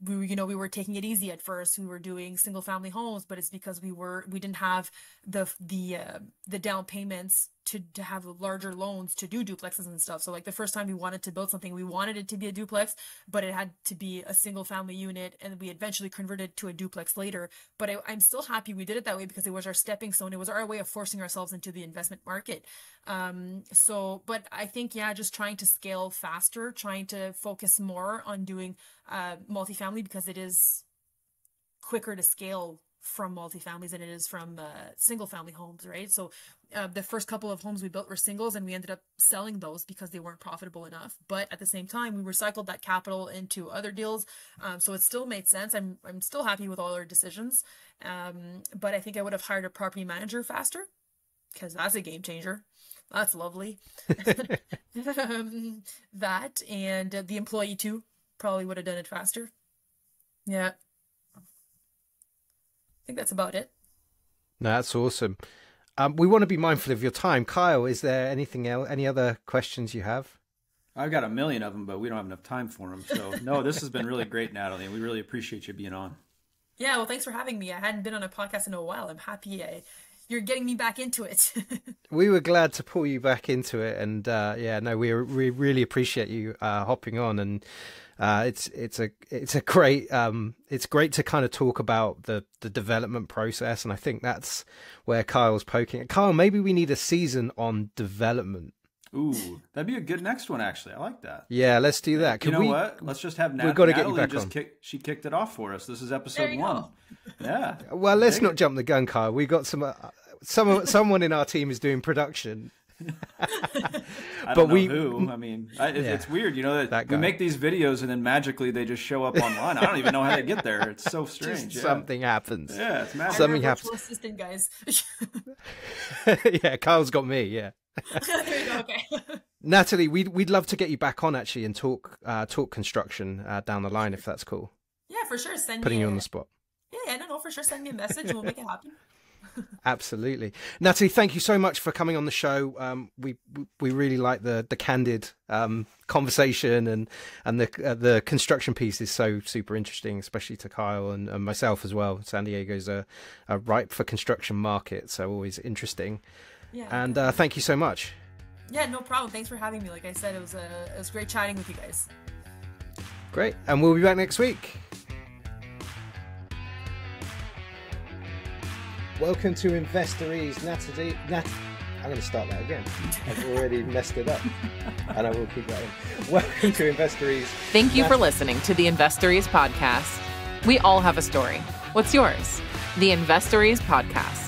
We were taking it easy at first. We were doing single family homes, but it's because we didn't have the down payments to have larger loans to do duplexes and stuff. So like the first time we wanted to build something, we wanted it to be a duplex, but it had to be a single family unit, and we eventually converted to a duplex later. But I'm still happy we did it that way because it was our stepping stone. It was our way of forcing ourselves into the investment market. But I think, yeah, just trying to scale faster, trying to focus more on doing multifamily, because it is quicker to scale from multifamilies than it is from single family homes, right? So the first couple of homes we built were singles, and we ended up selling those because they weren't profitable enough. But at the same time, we recycled that capital into other deals. So it still made sense. I'm still happy with all our decisions. But I think I would have hired a property manager faster, because that's a game changer. That's lovely. That and the employee too probably would have done it faster. Yeah. I think that's about it. No, that's awesome. We want to be mindful of your time. Kyle, is there anything else, any other questions you have? I've got a million of them, but we don't have enough time for them. So no, this has been really great, Natalie, and we really appreciate you being on. Yeah, well, thanks for having me. I hadn't been on a podcast in a while. I'm happy you're getting me back into it. We were glad to pull you back into it, and we really appreciate you hopping on. And it's great to kind of talk about the development process, and I think that's where Kyle's poking at. Kyle, maybe we need a season on development. Ooh, that'd be a good next one, actually. I like that. Yeah, let's do that. What? Let's just have Natalie. We've got to get you back on. She kicked it off for us. This is episode 1. Yeah. Well, let's not jump the gun, Kyle. We got someone in our team is doing production. I don't know who. I mean, it's weird, that we make these videos and then magically they just show up online. I don't even know how they get there. It's so strange. Something happens. Yeah, it's magic. Something happens. Assistant, guys. Yeah, Kyle's got me. Yeah. There you go. Okay. Natalie, we'd love to get you back on actually and talk construction down the line, if that's cool. Yeah, for sure. Putting you on the spot. Yeah, no, for sure. Send me a message and we'll make it happen. Absolutely. Natalie, thank you so much for coming on the show. We really like the candid conversation, and the construction piece is so super interesting, especially to Kyle and myself as well. San Diego's a ripe for construction market, so always interesting. Yeah. And thank you so much. Yeah, no problem. Thanks for having me. Like I said, it was great chatting with you guys. Great. And we'll be back next week. Welcome to Investories, Natalie. I'm going to start that again. I've already messed it up, and I will keep going. Welcome to Investories. Thank you for listening to the Investories podcast. We all have a story. What's yours? The Investories podcast.